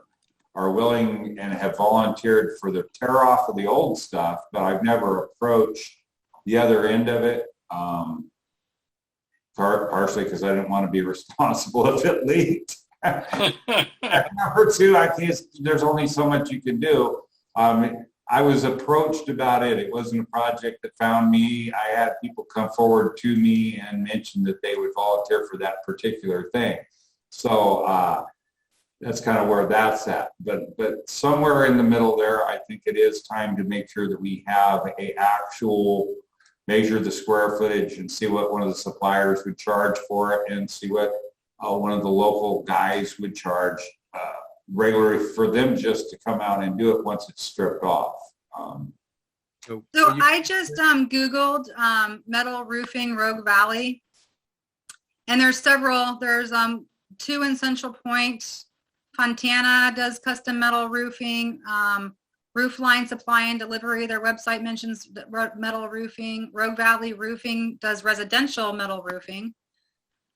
willing and have volunteered for the tear off of the old stuff, but I've never approached the other end of it. Partially because I didn't want to be responsible if it leaked. Number two, there's only so much you can do. I was approached about it. It wasn't a project that found me. I had people come forward to me and mention that they would volunteer for that particular thing. So that's kind of where that's at. But somewhere in the middle there, I think it is time to make sure that we have a actual measure the square footage and see what one of the suppliers would charge for it, and see what one of the local guys would charge regularly for them just to come out and do it once it's stripped off. So I just Googled metal roofing Rogue Valley, and there's several. There's two in Central Point. Fontana does custom metal roofing. Roofline Supply and Delivery, their website mentions metal roofing. Rogue Valley Roofing does residential metal roofing.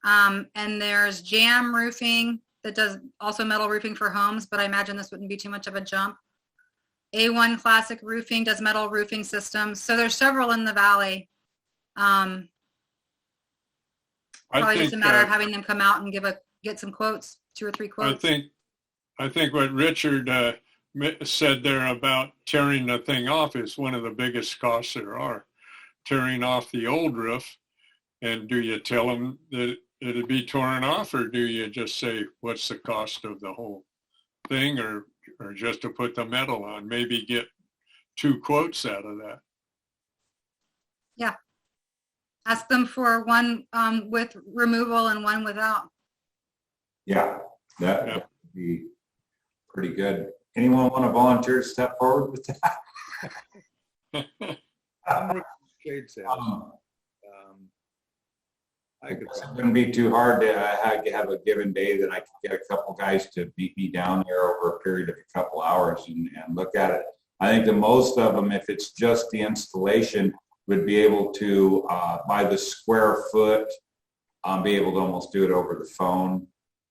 And there's Jam Roofing that does also metal roofing for homes, but I imagine this wouldn't be too much of a jump. A1 Classic Roofing does metal roofing systems. So there's several in the valley. Probably just a matter of having them come out and get some quotes, 2 or 3 quotes. I think what Richard said there about tearing the thing off is one of the biggest costs there are. Tearing off the old roof, and do you tell them that it'd be torn off, or do you just say what's the cost of the whole thing, or just to put the metal on? Maybe get 2 quotes out of that. Yeah, ask them for one with removal and one without. Yeah, that would be pretty good. Anyone want to volunteer to step forward with that? Shade sale. It wouldn't be too hard to have a given day that I could get a couple guys to meet me down there over a period of a couple hours and look at it. I think the most of them, if it's just the installation, would be able to, by the square foot, be able to almost do it over the phone.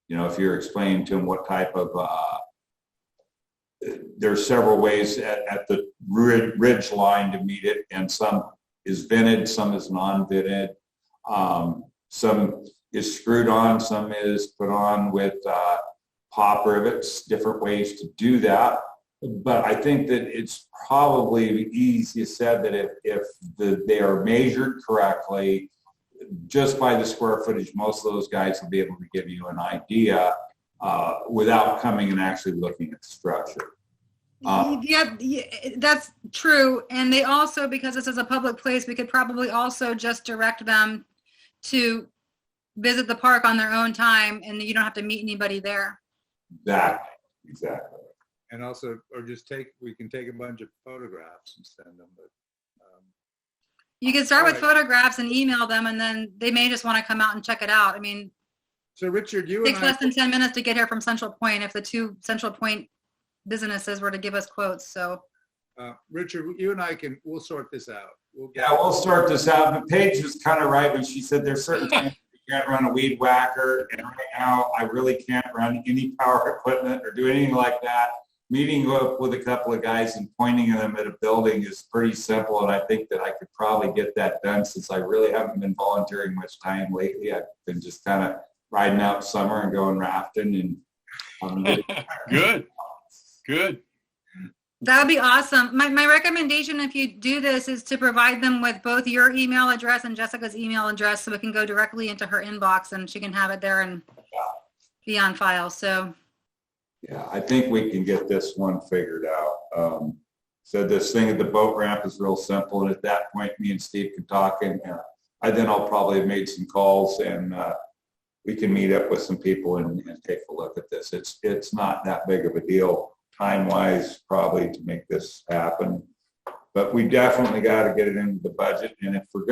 If you're explaining to them what type of, there's several ways at the ridge line to meet it, and some is vented, some is non-vented. Some is screwed on, some is put on with pop rivets, different ways to do that. But I think that it's probably easier said that if they are measured correctly, just by the square footage, most of those guys will be able to give you an idea without coming and actually looking at the structure. Yeah, that's true. And they also, because this is a public place, we could probably also just direct them to visit the park on their own time, and you don't have to meet anybody there. Exactly. And also, or we can take a bunch of photographs and send them. But you can start with photographs and email them, and then they may just want to come out and check it out. I mean, so Richard, it takes less than 10 minutes to get here from Central Point if the 2 Central Point businesses were to give us quotes. So Richard, you and I we'll sort this out. We'll sort this out. But Paige was kind of right when she said there's certain things you can't run a weed whacker, and right now I really can't run any power equipment or do anything like that. Meeting up with a couple of guys and pointing them at a building is pretty simple, and I think that I could probably get that done since I really haven't been volunteering much time lately. I've been just kind of riding out summer and going rafting and Good. That would be awesome. My recommendation, if you do this, is to provide them with both your email address and Jessica's email address, so it can go directly into her inbox and she can have it there and be on file. So, yeah, I think we can get this one figured out. So this thing at the boat ramp is real simple, and at that point, me and Steve can talk, and then I'll probably have made some calls, and we can meet up with some people and take a look at this. It's not that big of a deal time-wise, probably, to make this happen, but we definitely got to get it into the budget. And if we're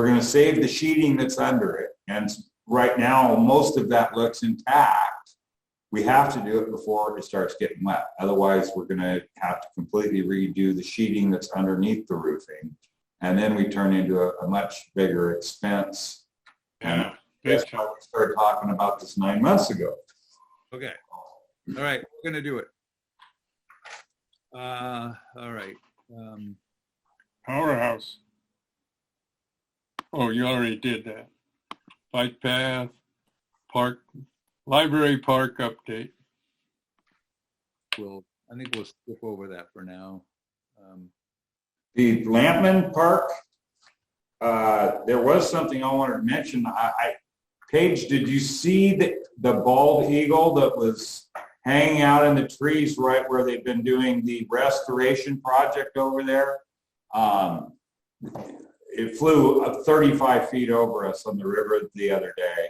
gonna save the sheeting that's under it, and right now most of that looks intact, we have to do it before it starts getting wet. Otherwise, we're gonna have to completely redo the sheeting that's underneath the roofing, and then we turn into a much bigger expense. And that's how we started talking about this 9 months ago. Okay. All right, we're gonna do it. All right. Powerhouse. Oh, you already did that. Bike path, park, library park update. I think we'll skip over that for now. The Blantman Park, there was something I wanted to mention. Paige, did you see the bald eagle that was hanging out in the trees right where they've been doing the restoration project over there? It flew 35 feet over us on the river the other day.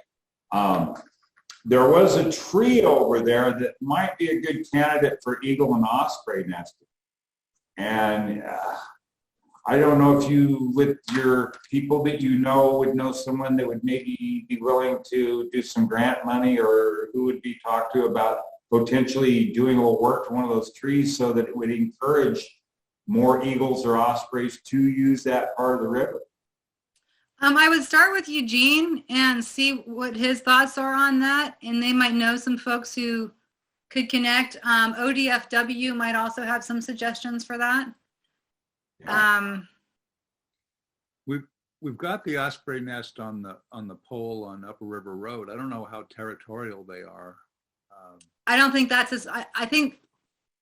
There was a tree over there that might be a good candidate for eagle and osprey nesting. And I don't know if you, with your people that you know, would know someone that would maybe be willing to do some grant money, or who would be talked to about potentially doing a little work to one of those trees so that it would encourage more eagles or ospreys to use that part of the river. I would start with Eugene and see what his thoughts are on that, and they might know some folks who could connect. ODFW might also have some suggestions for that. Yeah. We've got the osprey nest on the pole on Upper River Road. I don't know how territorial they are. I don't think that's I think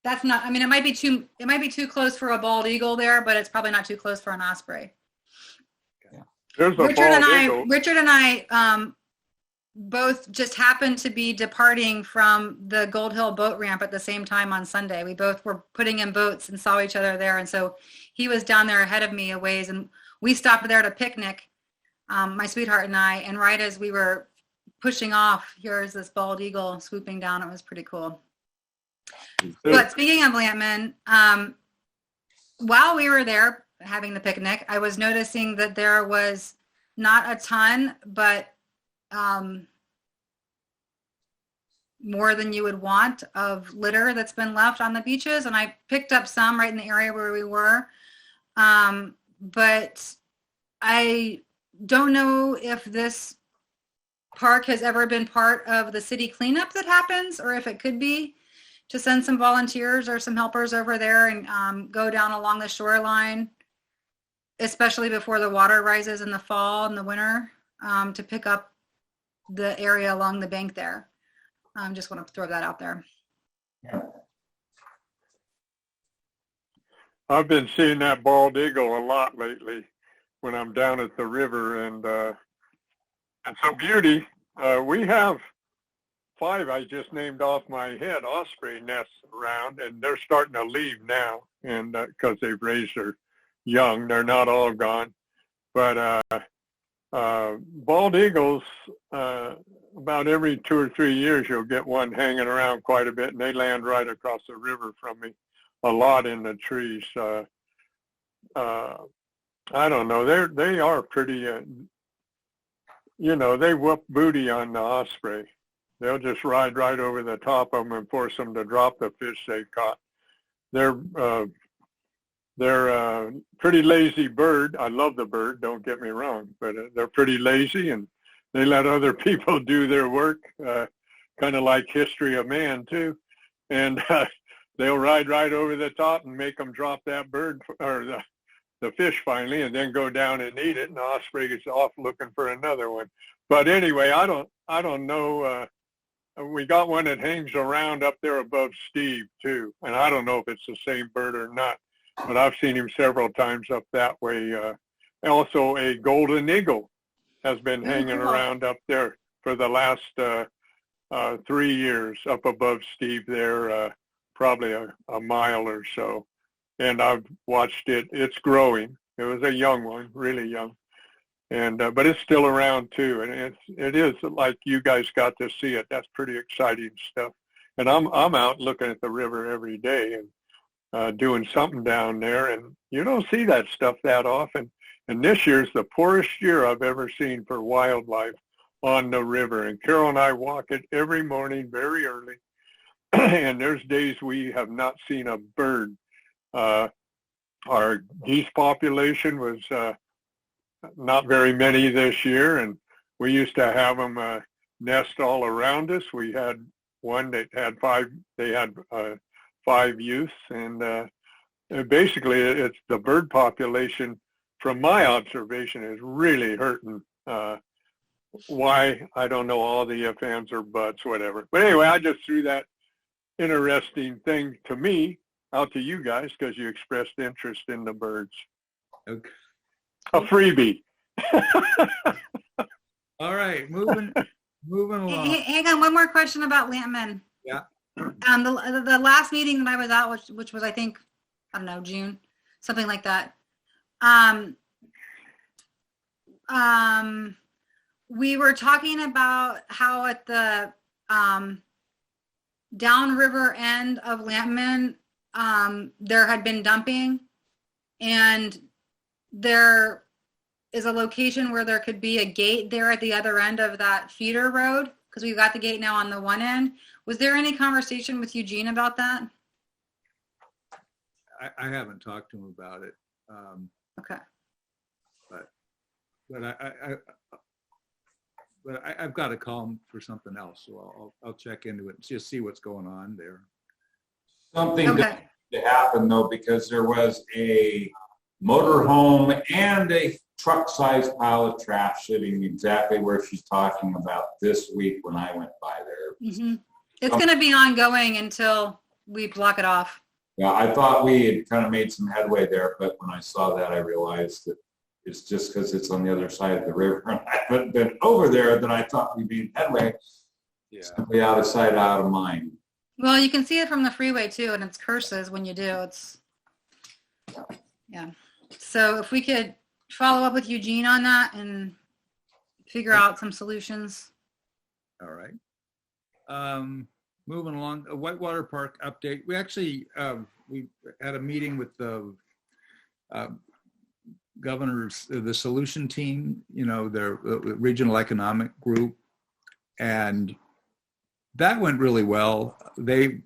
that's not. I mean, it might be too close for a bald eagle there, but it's probably not too close for an osprey. There's a Richard and I both just happened to be departing from the Gold Hill boat ramp at the same time on Sunday. We both were putting in boats and saw each other there, and so he was down there ahead of me a ways, and we stopped there to picnic, my sweetheart and I, and right as we were pushing off, here's this bald eagle swooping down. It was pretty cool. But speaking of Blantman, while we were there having the picnic, I was noticing that there was not a ton, but more than you would want of litter that's been left on the beaches. And I picked up some right in the area where we were. But I don't know if this park has ever been part of the city cleanup that happens, or if it could be, to send some volunteers or some helpers over there and go down along the shoreline, especially before the water rises in the fall and the winter, to pick up the area along the bank there. Just want to throw that out there. Yeah. I've been seeing that bald eagle a lot lately when I'm down at the river, and so beauty. We have 5 I just named off my head osprey nests around, and they're starting to leave now, and because they've raised their young. They're not all gone, but bald eagles, about every 2 or 3 years you'll get one hanging around quite a bit, and they land right across the river from me a lot in the trees. I don't know, they are pretty, they whoop booty on the osprey. They'll just ride right over the top of them and force them to drop the fish they caught. They're a pretty lazy bird. I love the bird, don't get me wrong, but they're pretty lazy, and they let other people do their work, kind of like History of Man too. And they'll ride right over the top and make them drop that bird or the fish finally, and then go down and eat it, and the osprey gets off looking for another one. But anyway, I don't know we got one that hangs around up there above Steve too. And I don't know if it's the same bird or not, but I've seen him several times up that way. Also a golden eagle has been hanging around up there for the last 3 years up above Steve there, probably a mile or so. And I've watched it. It's growing. It was a young one, really young. And but it's still around too. And it is like you guys got to see it. That's pretty exciting stuff. And I'm out looking at the river every day and doing something down there. And you don't see that stuff that often. And this year's the poorest year I've ever seen for wildlife on the river. And Carol and I walk it every morning very early. And there's days we have not seen a bird. Our geese population was not very many this year, and we used to have them nest all around us. We had one that had five youths, and basically it's the bird population, from my observation, is really hurting. Why? I don't know, all the ifs, ands, or buts, whatever. But anyway, I just threw that interesting thing to me out to you guys because you expressed interest in the birds. Okay. A freebie. All right, moving along. Hang on, one more question about Blantman. Yeah. The last meeting that I was at, which was, I think, I don't know, June, something like that. We were talking about how at the downriver end of Blantman, there had been dumping, and there is a location where there could be a gate there at the other end of that feeder road, because we've got the gate now on the one end. Was there any conversation with Eugene about that? I haven't talked to him about it. Okay. But I've got to call him for something else, so I'll check into it and just see what's going on there. Something to happen though, because there was a motorhome and a truck-sized pile of trash sitting exactly where she's talking about this week when I went by there. Mm-hmm. It's going to be ongoing until we block it off. Yeah, I thought we had kind of made some headway there, but when I saw that, I realized that it's just because it's on the other side of the river and I haven't been over there that I thought we made headway. Yeah. Simply out of sight, out of mind. Well, you can see it from the freeway too, and it's curses when you do. Yeah. So if we could follow up with Eugene on that and figure out some solutions. All right. Moving along, a Whitewater Park update. We actually, we had a meeting with the governor's, the solution team, their regional economic group, and that went really well. They've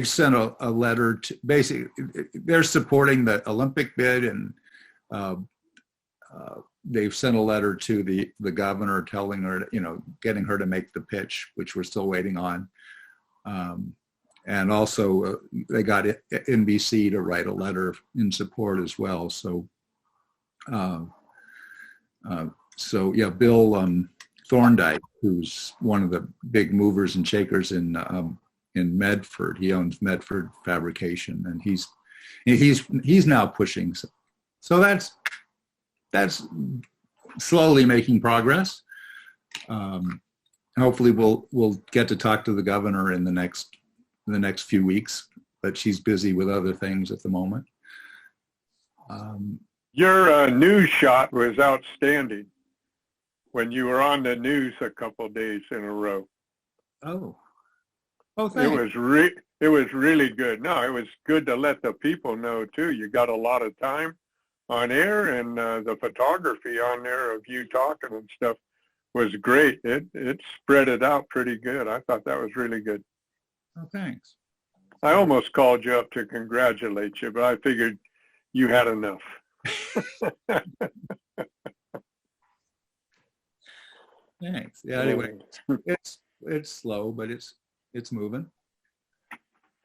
sent a letter to, basically, they're supporting the Olympic bid, and they've sent a letter to the governor telling her, getting her to make the pitch, which we're still waiting on. And also they got NBC to write a letter in support as well. So, yeah, Bill Thorndike, who's one of the big movers and shakers in Medford. He owns Medford Fabrication, and he's now pushing. So that's slowly making progress. Hopefully we'll get to talk to the governor in the next few weeks, but she's busy with other things at the moment. Your news shot was outstanding when you were on the news a couple of days in a row. Oh, thanks. It was really good. No, it was good to let the people know too. You got a lot of time on air, and the photography on there of you talking and stuff was great. It spread it out pretty good. I thought that was really good. Oh, thanks. I almost called you up to congratulate you, but I figured you had enough. Thanks. Yeah. Anyway, it's slow, but it's moving.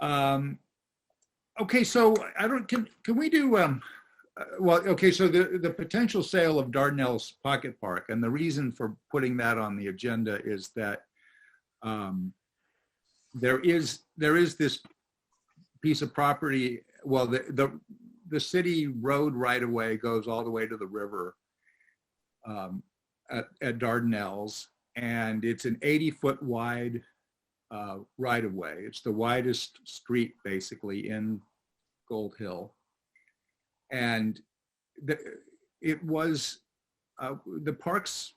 Okay, so can we do well, okay, so the potential sale of Darnell's Pocket Park, and the reason for putting that on the agenda is that there is this piece of property. Well, the city road right of way goes all the way to the river at Dardanelles, and it's an 80-foot wide right of way. It's the widest street basically in Gold Hill, and it was the parks.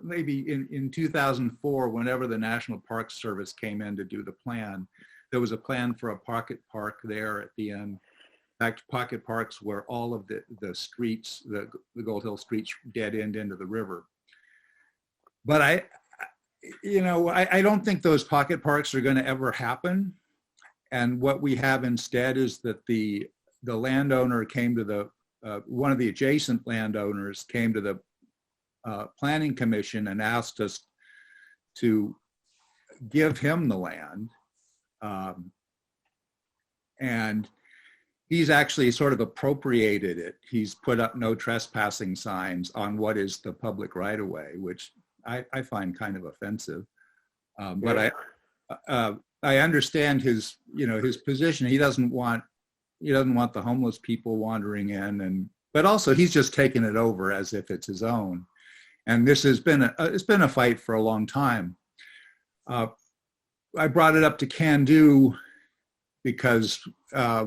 Maybe in 2004, whenever the National Park Service came in to do the plan, there was a plan for a pocket park there at the end. In fact, pocket parks where all of the streets, the Gold Hill streets, dead end into the river. But I don't think those pocket parks are going to ever happen. And what we have instead is that the landowner came to the one of the adjacent landowners came to the Planning Commission and asked us to give him the land. And he's actually sort of appropriated it. He's put up no trespassing signs on what is the public right of way, which I find kind of offensive. But I understand his position. He doesn't want the homeless people wandering in, but also he's just taken it over as if it's his own. And this has been a fight for a long time. I brought it up to Can Do because a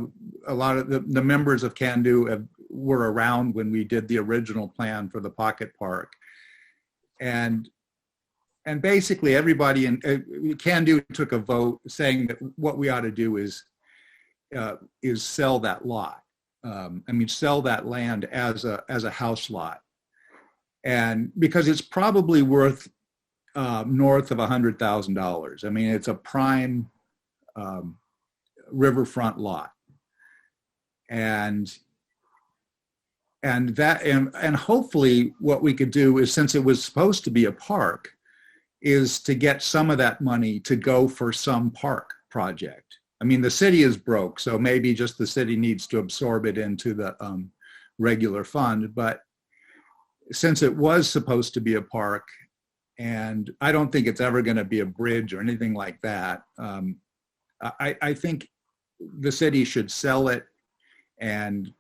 lot of the members of Can Do were around when we did the original plan for the pocket park, and basically everybody in Can Do took a vote saying that what we ought to do is sell that lot. Sell that land as a house lot. And because it's probably worth north of $100,000. I mean, it's a prime riverfront lot, and hopefully what we could do is, since it was supposed to be a park, is to get some of that money to go for some park project. I mean, the city is broke, so maybe just the city needs to absorb it into the regular fund, but since it was supposed to be a park, and I don't think it's ever going to be a bridge or anything like that, I think the city should sell it and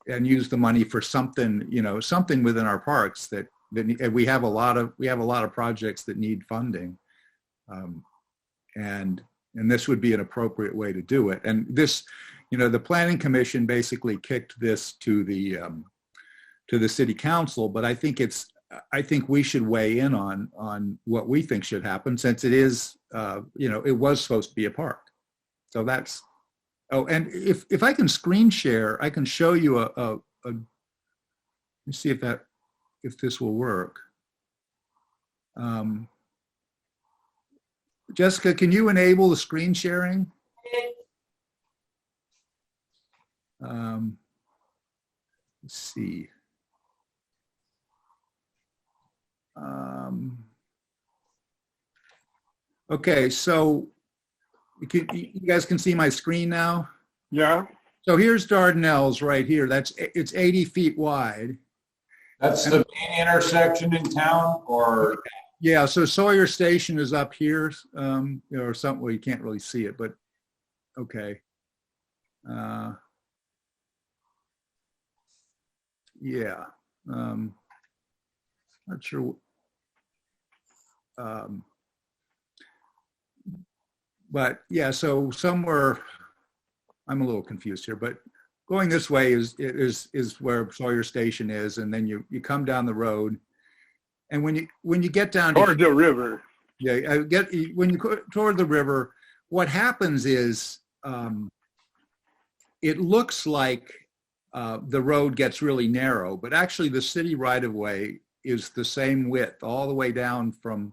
use the money for something, something within our parks that we have a lot of projects that need funding, and this would be an appropriate way to do it. And this, the Planning Commission basically kicked this to the city council, but I think we should weigh in on what we think should happen, since it is, it was supposed to be a park. So that's, and if I can screen share, I can show you let me see if this will work. Jessica, can you enable the screen sharing? Let's see. Okay, so you guys can see my screen now? Yeah. So here's Dardanelles right here. It's 80 feet wide. That's the main intersection in town, or? Yeah, so Sawyer Station is up here, or something. Well, you can't really see it, but okay. Yeah, not sure. But yeah, so somewhere, I'm a little confused here, but going this way is where Sawyer Station is, and then you come down the road, and when you get down toward the river, when you go toward the river, what happens is it looks like the road gets really narrow, but actually the city right of way is the same width all the way down from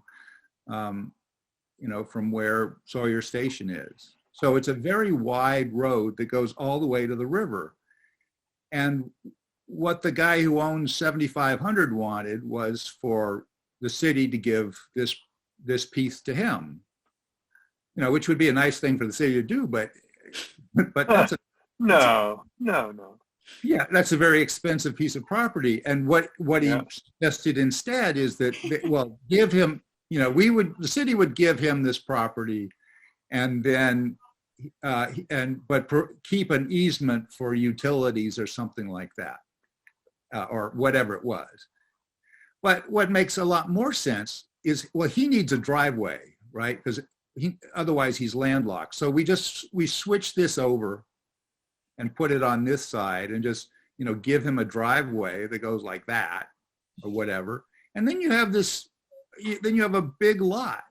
from where Sawyer Station is. So it's a very wide road that goes all the way to the river. And what the guy who owns 7,500 wanted was for the city to give this piece to him, which would be a nice thing for the city to do, but that's no. Yeah, that's a very expensive piece of property. And what he suggested instead is that, give him the city would give him this property, and then keep an easement for utilities or something like that, or whatever it was. But what makes a lot more sense is, well, he needs a driveway, right? Because otherwise he's landlocked. So we switch this over and put it on this side and just, give him a driveway that goes like that or whatever. And then you have a big lot.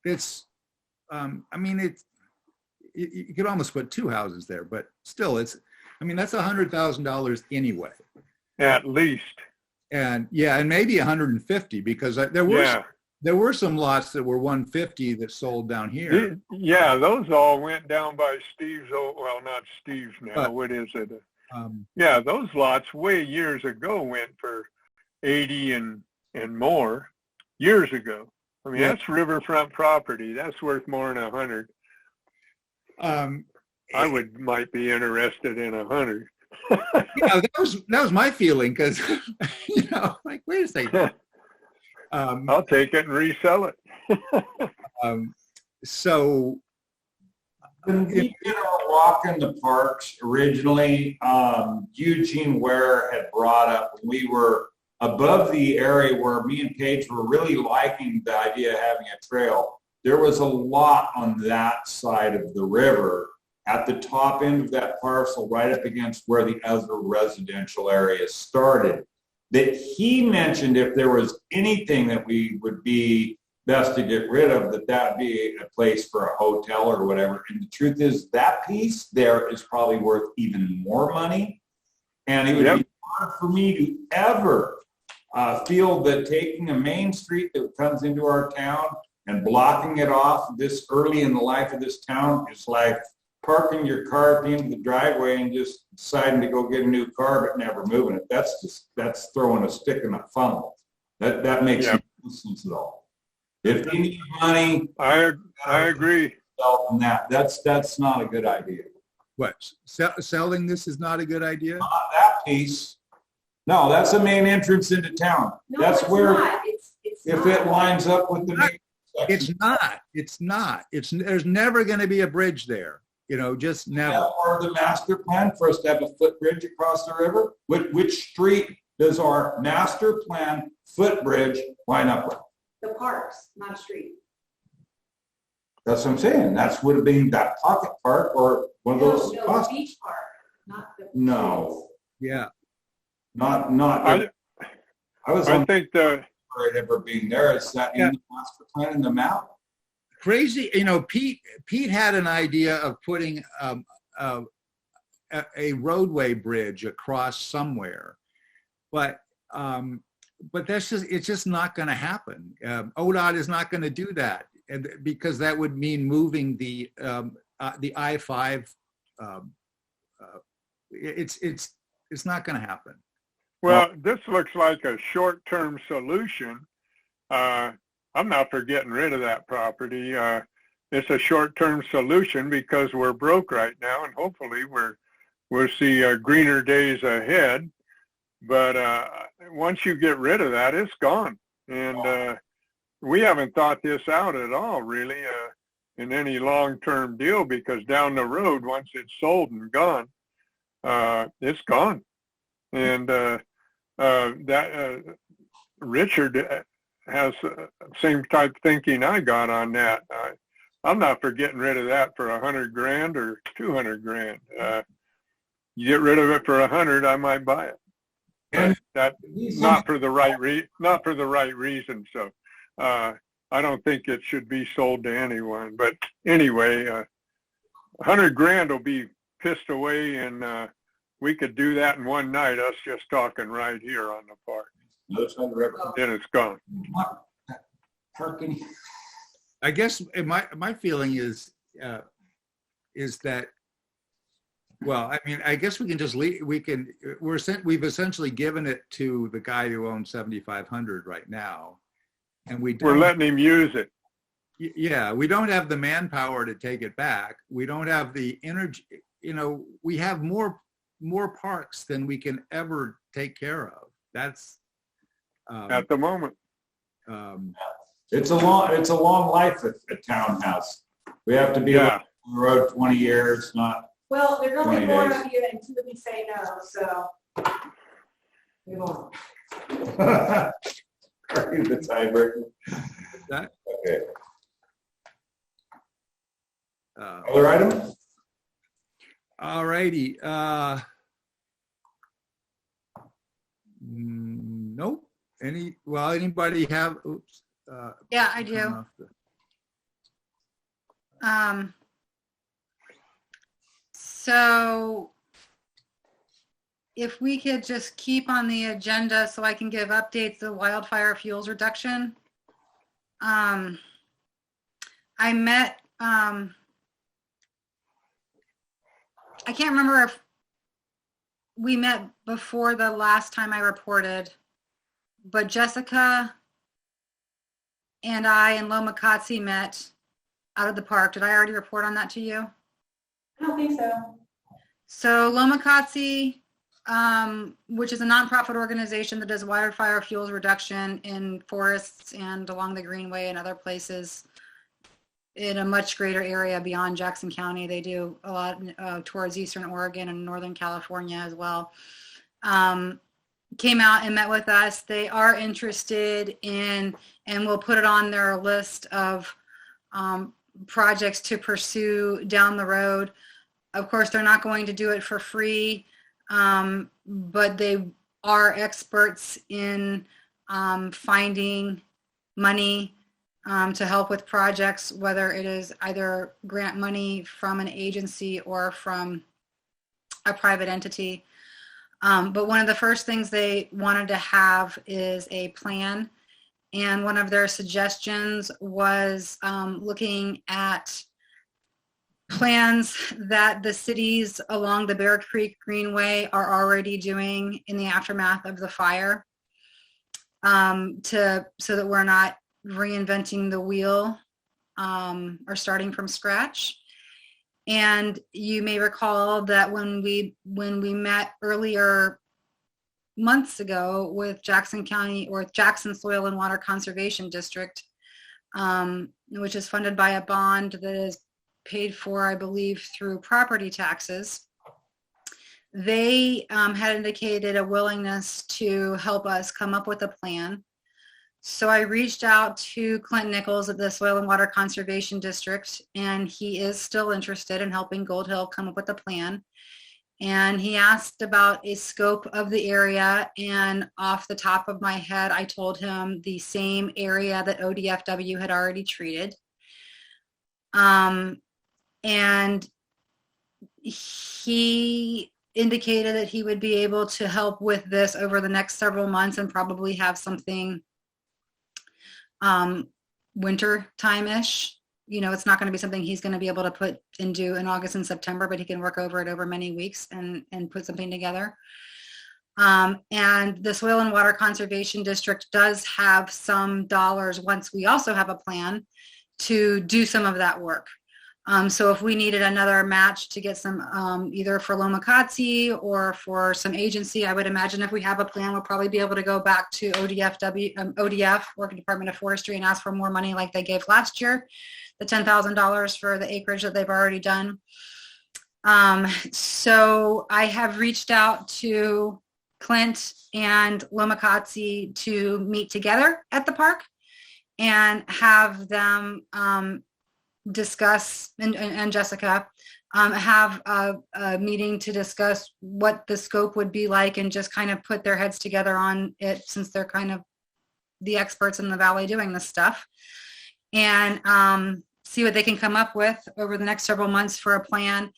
It's, you could almost put two houses there, but still that's $100,000 anyway. At least. And and maybe 150, because there were some lots that were 150 that sold down here. Yeah, those all went down by Steve's not Steve's now. What is it? Those lots way years ago went for 80 and more years ago. That's riverfront property. That's worth more than 100. I might be interested in 100. That was my feeling, because wait a second. I'll take it and resell it. So when we did our walk in the parks originally, Eugene Ware had brought up, when we were above the area where me and Paige were really liking the idea of having a trail, there was a lot on that side of the river at the top end of that parcel, right up against where the other residential areas started, that he mentioned if there was anything that we would be best to get rid of, that would be a place for a hotel or whatever. And the truth is, that piece there is probably worth even more money. And it would be hard for me to ever feel that taking a main street that comes into our town and blocking it off this early in the life of this town is like parking your car at the end of the driveway and just deciding to go get a new car but never moving it. That's throwing a stick in a funnel. That makes no sense at all. If you need money, I agree. That's not a good idea. What? Selling this is not a good idea? Not that piece. No, that's the main entrance into town. No, that's it's where not. if it lines up with the main section. It's not. There's never going to be a bridge there. Just never. Or the master plan for us to have a footbridge across the river. Which street does our master plan footbridge line up with? The parks, not a street. That's what I'm saying. That's would have been that pocket park or one of those. No, the beach park, not the. No. Yeah. Not. I think it ever being there. Is that in the master plan in the map? Crazy. Pete had an idea of putting a roadway bridge across somewhere, but it's just not going to happen. ODOT is not going to do that, and because that would mean moving the I-5. It's not going to happen. Well, this looks like a short-term solution. I'm not for getting rid of that property. It's a short-term solution because we're broke right now, and hopefully we'll see greener days ahead. But once you get rid of that, it's gone. And we haven't thought this out at all, really, in any long-term deal, because down the road, once it's sold and gone, it's gone. And Richard has the same type thinking I got on that. I'm not for getting rid of that for $100,000 or $200,000. You get rid of it for $100,000, I might buy it. That not for the right reason. So I don't think it should be sold to anyone. But anyway, $100,000 will be pissed away, and we could do that in one night. Us just talking right here on the park. Then it's gone. I guess my feeling is that, well, I mean, I guess we can just leave. We've essentially given it to the guy who owns 7,500 right now, and we're letting him use it. Yeah, we don't have the manpower to take it back. We don't have the energy. We have more parks than we can ever take care of. That's at the moment. It's a long life a town has. We have to be on the road 20 years, not. Well, there's only 20 four days. of you and two of you say no, so. We won't. Are you the tiebreaker? That, Okay. uh, Other item? all righty. Nope. Anybody have, oops. Yeah, I do. So if we could just keep on the agenda so I can give updates to wildfire fuels reduction. I met, I can't remember if we met before the last time I reported, but Jessica and I and Lo Makatsi met out of the park. Did I already report on that to you? I don't think so. So Lo Makatsi, which is a nonprofit organization that does wildfire fuels reduction in forests and along the Greenway and other places in a much greater area beyond Jackson County. They do a lot towards Eastern Oregon and Northern California as well. Came out and met with us. They are interested in, and we'll put it on their list of projects to pursue down the road. Of course, they're not going to do it for free, but they are experts in finding money to help with projects, whether it is either grant money from an agency or from a private entity. But one of the first things they wanted to have is a plan. And one of their suggestions was looking at plans that the cities along the Bear Creek Greenway are already doing in the aftermath of the fire, so that we're not reinventing the wheel or starting from scratch. And you may recall that when we met earlier months ago with Jackson County, or Jackson Soil and Water Conservation District, which is funded by a bond that is paid for, I believe, through property taxes, they had indicated a willingness to help us come up with a plan. So I reached out to Clint Nichols at the Soil and Water Conservation District, and he is still interested in helping Gold Hill come up with a plan. And he asked about a scope of the area, and off the top of my head, I told him the same area that ODFW had already treated. And he indicated that he would be able to help with this over the next several months and probably have something winter time-ish. You know, it's not going to be something he's going to be able to put into in August and September, but he can work over it over many weeks and put something together. And the Soil and Water Conservation District does have some dollars, once we also have a plan, to do some of that work. So if we needed another match to get some, either for Lo Makatsi or for some agency, I would imagine if we have a plan, we'll probably be able to go back to ODF, Oregon Department of Forestry, and ask for more money like they gave last year, the $10,000 for the acreage that they've already done. So I have reached out to Clint and Lo Makatsi to meet together at the park and have them discuss, and Jessica, have a meeting to discuss what the scope would be like and just kind of put their heads together on it, since they're kind of the experts in the valley doing this stuff, and see what they can come up with over the next several months for a plan.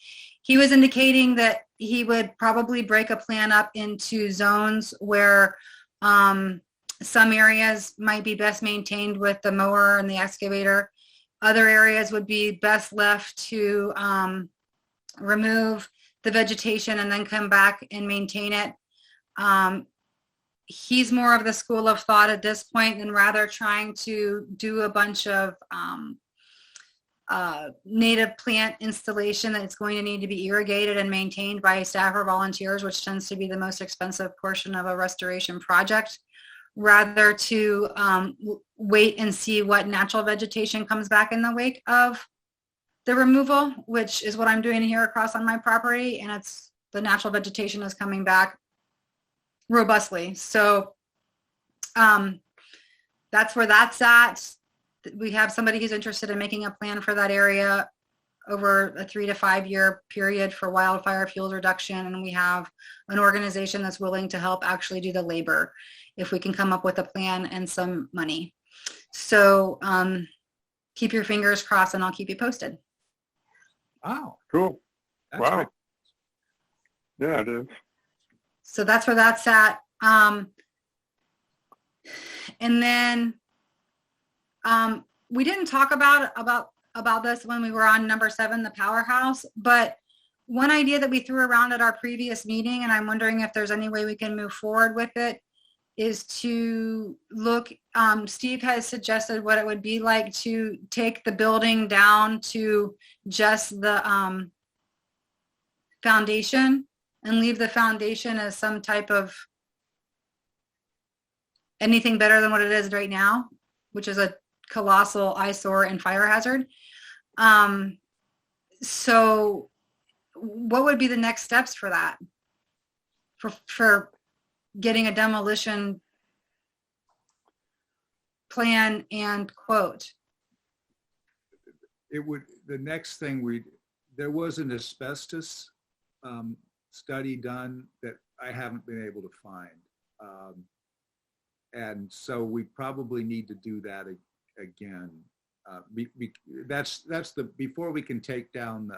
He was indicating that he would probably break a plan up into zones where some areas might be best maintained with the mower and the excavator. Other areas would be best left to remove the vegetation and then come back and maintain it. He's more of the school of thought at this point, and rather trying to do a bunch of native plant installation that's going to need to be irrigated and maintained by staff or volunteers, which tends to be the most expensive portion of a restoration project, rather to wait and see what natural vegetation comes back in the wake of the removal, which is what I'm doing here across on my property, and it's the natural vegetation is coming back robustly. So that's where that's at. We have somebody who's interested in making a plan for that area over a 3 to 5 year period for wildfire fuel reduction, and we have an organization that's willing to help actually do the labor if we can come up with a plan and some money. So keep your fingers crossed, and I'll keep you posted. Wow. Cool. That's Wow. great. Yeah, it is. So that's where that's at. And then we didn't talk about this when we were on number 7, the powerhouse, but one idea that we threw around at our previous meeting, and I'm wondering if there's any way we can move forward with it, is to look, Steve has suggested what it would be like to take the building down to just the foundation and leave the foundation as some type of anything better than what it is right now, which is a colossal eyesore and fire hazard. So what would be the next steps for that? For getting a demolition plan and quote? It would, the next thing there was an asbestos study done that I haven't been able to find. And so we probably need to do that again. That's before we can take down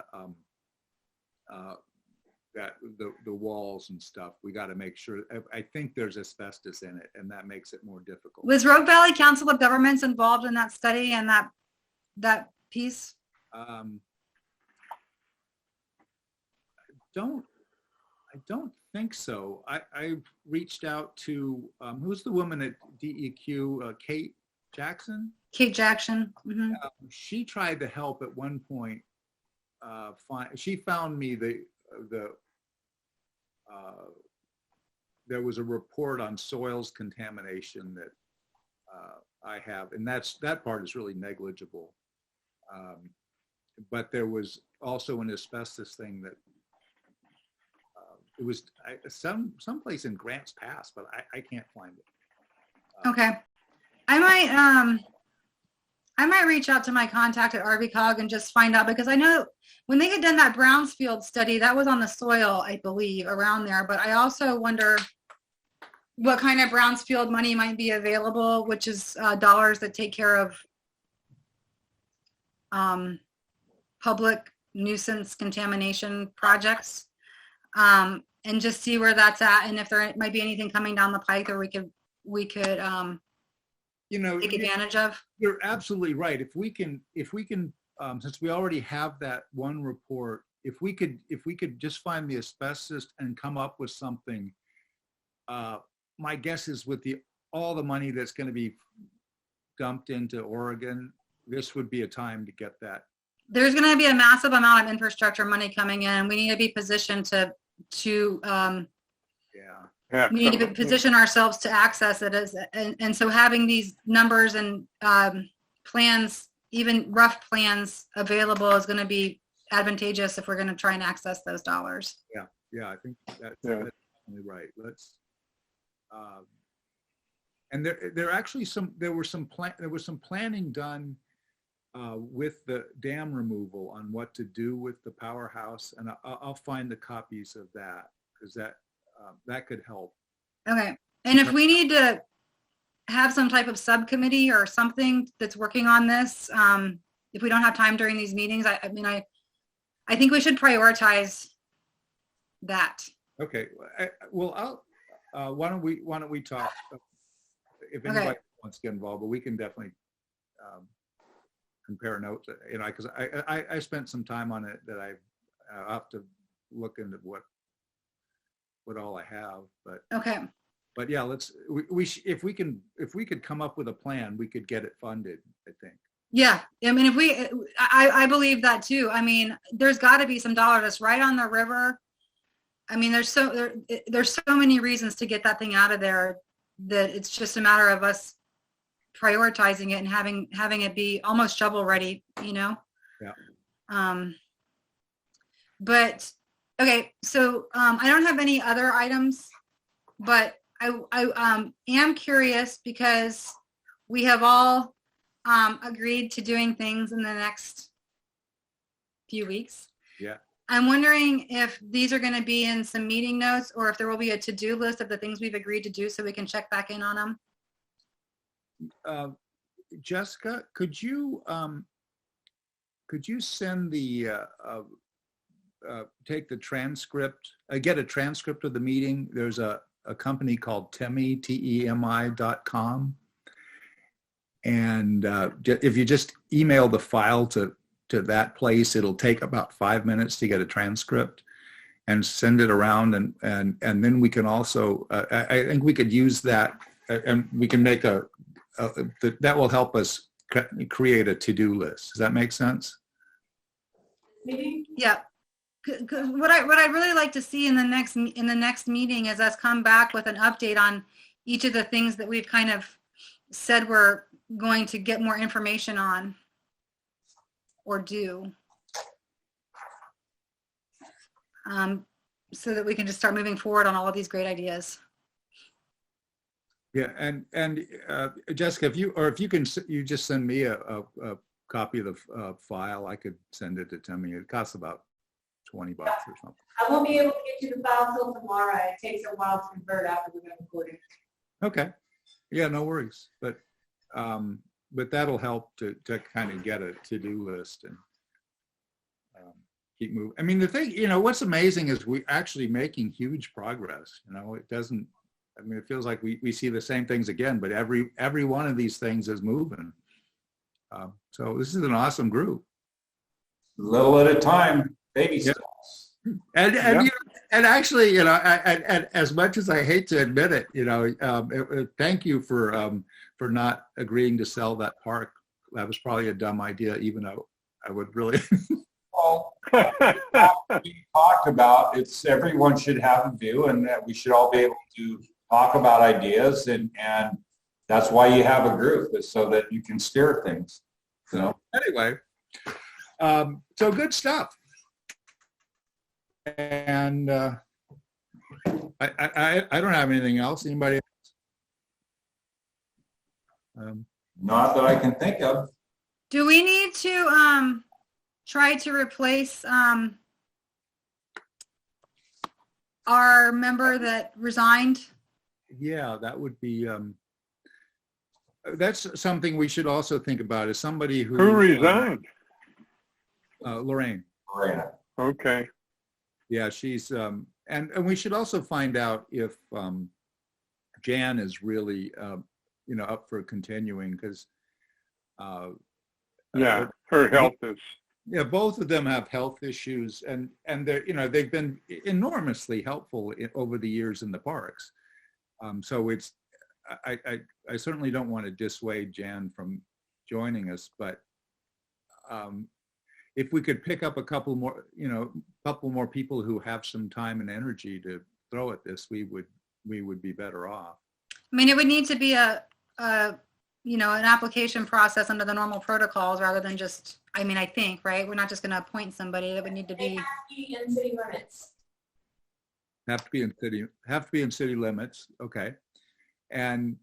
the walls and stuff. We got to make sure. I think there's asbestos in it, and that makes it more difficult. Was Rogue Valley Council of Governments involved in that study and that piece? I don't think so. I reached out to who's the woman at DEQ, Kate Jackson. Kate Jackson. Mm-hmm. She tried to help at one point. She found me there was a report on soils contamination that I have, and that part is really negligible. But there was also an asbestos thing that it was someplace in Grants Pass, but I can't find it. Okay. I might reach out to my contact at RVCOG and just find out, because I know when they had done that Brownsfield study, that was on the soil, I believe, around there. But I also wonder what kind of Brownsfield money might be available, which is dollars that take care of public nuisance contamination projects, and just see where that's at, and if there might be anything coming down the pike that we could take advantage of. You're absolutely right. If we can, since we already have that one report, if we could just find the asbestos and come up with something, my guess is with all the money that's going to be dumped into Oregon, this would be a time to get that. There's going to be a massive amount of infrastructure money coming in. We need to be positioned to we need to position ourselves to access it, and so having these numbers and plans, even rough plans, available is going to be advantageous if we're going to try and access those dollars. Yeah, I think that's definitely right. Let's and there was some planning done with the dam removal on what to do with the powerhouse, and I'll find the copies of that, because that could help. Okay. And if we need to have some type of subcommittee or something that's working on this, if we don't have time during these meetings, I think we should prioritize that. Okay. Well, why don't we talk if anybody wants to get involved, but we can definitely compare notes, because I spent some time on it that I'll have to look into what all I have, but okay. But yeah, if we could come up with a plan, we could get it funded, I think. Yeah, I mean, I believe that too. I mean, there's got to be some dollars that's right on the river. I mean, there's so many reasons to get that thing out of there that it's just a matter of us prioritizing it and having it be almost shovel ready, Yeah. But okay, so I don't have any other items, but I am curious because we have all agreed to doing things in the next few weeks. Yeah. I'm wondering if these are going to be in some meeting notes or if there will be a to-do list of the things we've agreed to do so we can check back in on them. Jessica, could you send the take the transcript, get a transcript of the meeting? There's a company called Temi, TEMI.com. And if you just email the file to that place, it'll take about 5 minutes to get a transcript and send it around. And then we can also, I think we could use that and we can make that will help us create a to-do list. Does that make sense? Yeah. Cause what I'd really like to see in the next meeting is us come back with an update on each of the things that we've kind of said we're going to get more information on or do, so that we can just start moving forward on all of these great ideas. Yeah, and Jessica, if you can just send me a copy of the file, I could send it to Temi. It costs about $20 or something. I won't be able to get you the file till tomorrow. It takes a while to convert after we're going to record it. Okay. Yeah, no worries. But that'll help to kind of get a to-do list and keep moving. I mean, the thing, what's amazing is we're actually making huge progress. It doesn't, I mean, it feels like we see the same things again, but every one of these things is moving. So this is an awesome group. Little at a time, baby steps. And actually, and as much as I hate to admit it, thank you for not agreeing to sell that park. That was probably a dumb idea, even though I would really. Well, we talked about everyone should have a view, and that we should all be able to talk about ideas, and that's why you have a group, is so that you can steer things. So anyway, so good stuff. And I don't have anything else. Anybody else? Not that I can think of. Do we need to try to replace our member that resigned? Yeah, that would be. That's something we should also think about. Is somebody who resigned? Lorraine. Lorena. Okay. Yeah, she's and we should also find out if Jan is really up for continuing, because yeah, her health is. Yeah, both of them have health issues, and they've been enormously helpful over the years in the parks. So it's I certainly don't want to dissuade Jan from joining us, but if we could pick up a couple more people who have some time and energy to throw at this, we would be better off. I mean, it would need to be an application process under the normal protocols rather than just, I think, right? We're not just going to appoint somebody. That would need to be. They have to be in city limits. Have to be in city limits. Okay. And,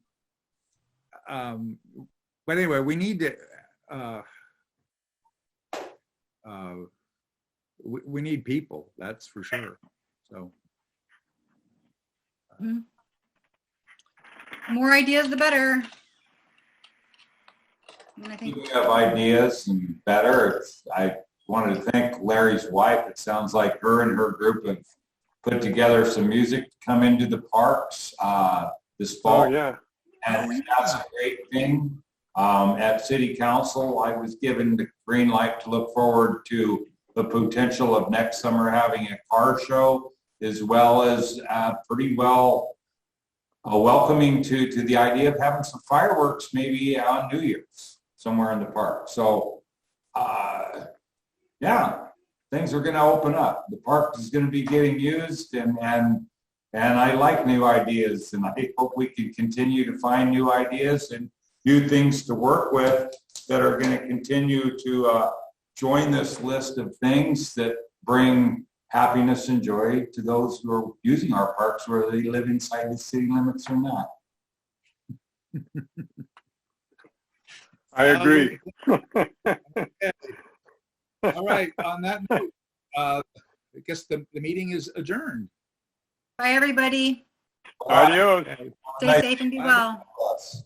but anyway, we need to, we need people, that's for sure. So. More ideas, the better. I think Speaking of ideas and better, I wanted to thank Larry's wife. It sounds like her and her group have put together some music to come into the parks this fall. Oh, yeah. And that's a great thing. At City Council, I was given the green light to look forward to the potential of next summer having a car show, as well as pretty well welcoming to the idea of having some fireworks maybe on New Year's somewhere in the park. So, yeah, things are going to open up. The park is going to be getting used, and I like new ideas, and I hope we can continue to find new ideas and few things to work with that are going to continue to join this list of things that bring happiness and joy to those who are using our parks, whether they live inside the city limits or not. I agree. All right. On that note, I guess the meeting is adjourned. Bye, everybody. Adios. Stay safe and be well. Us.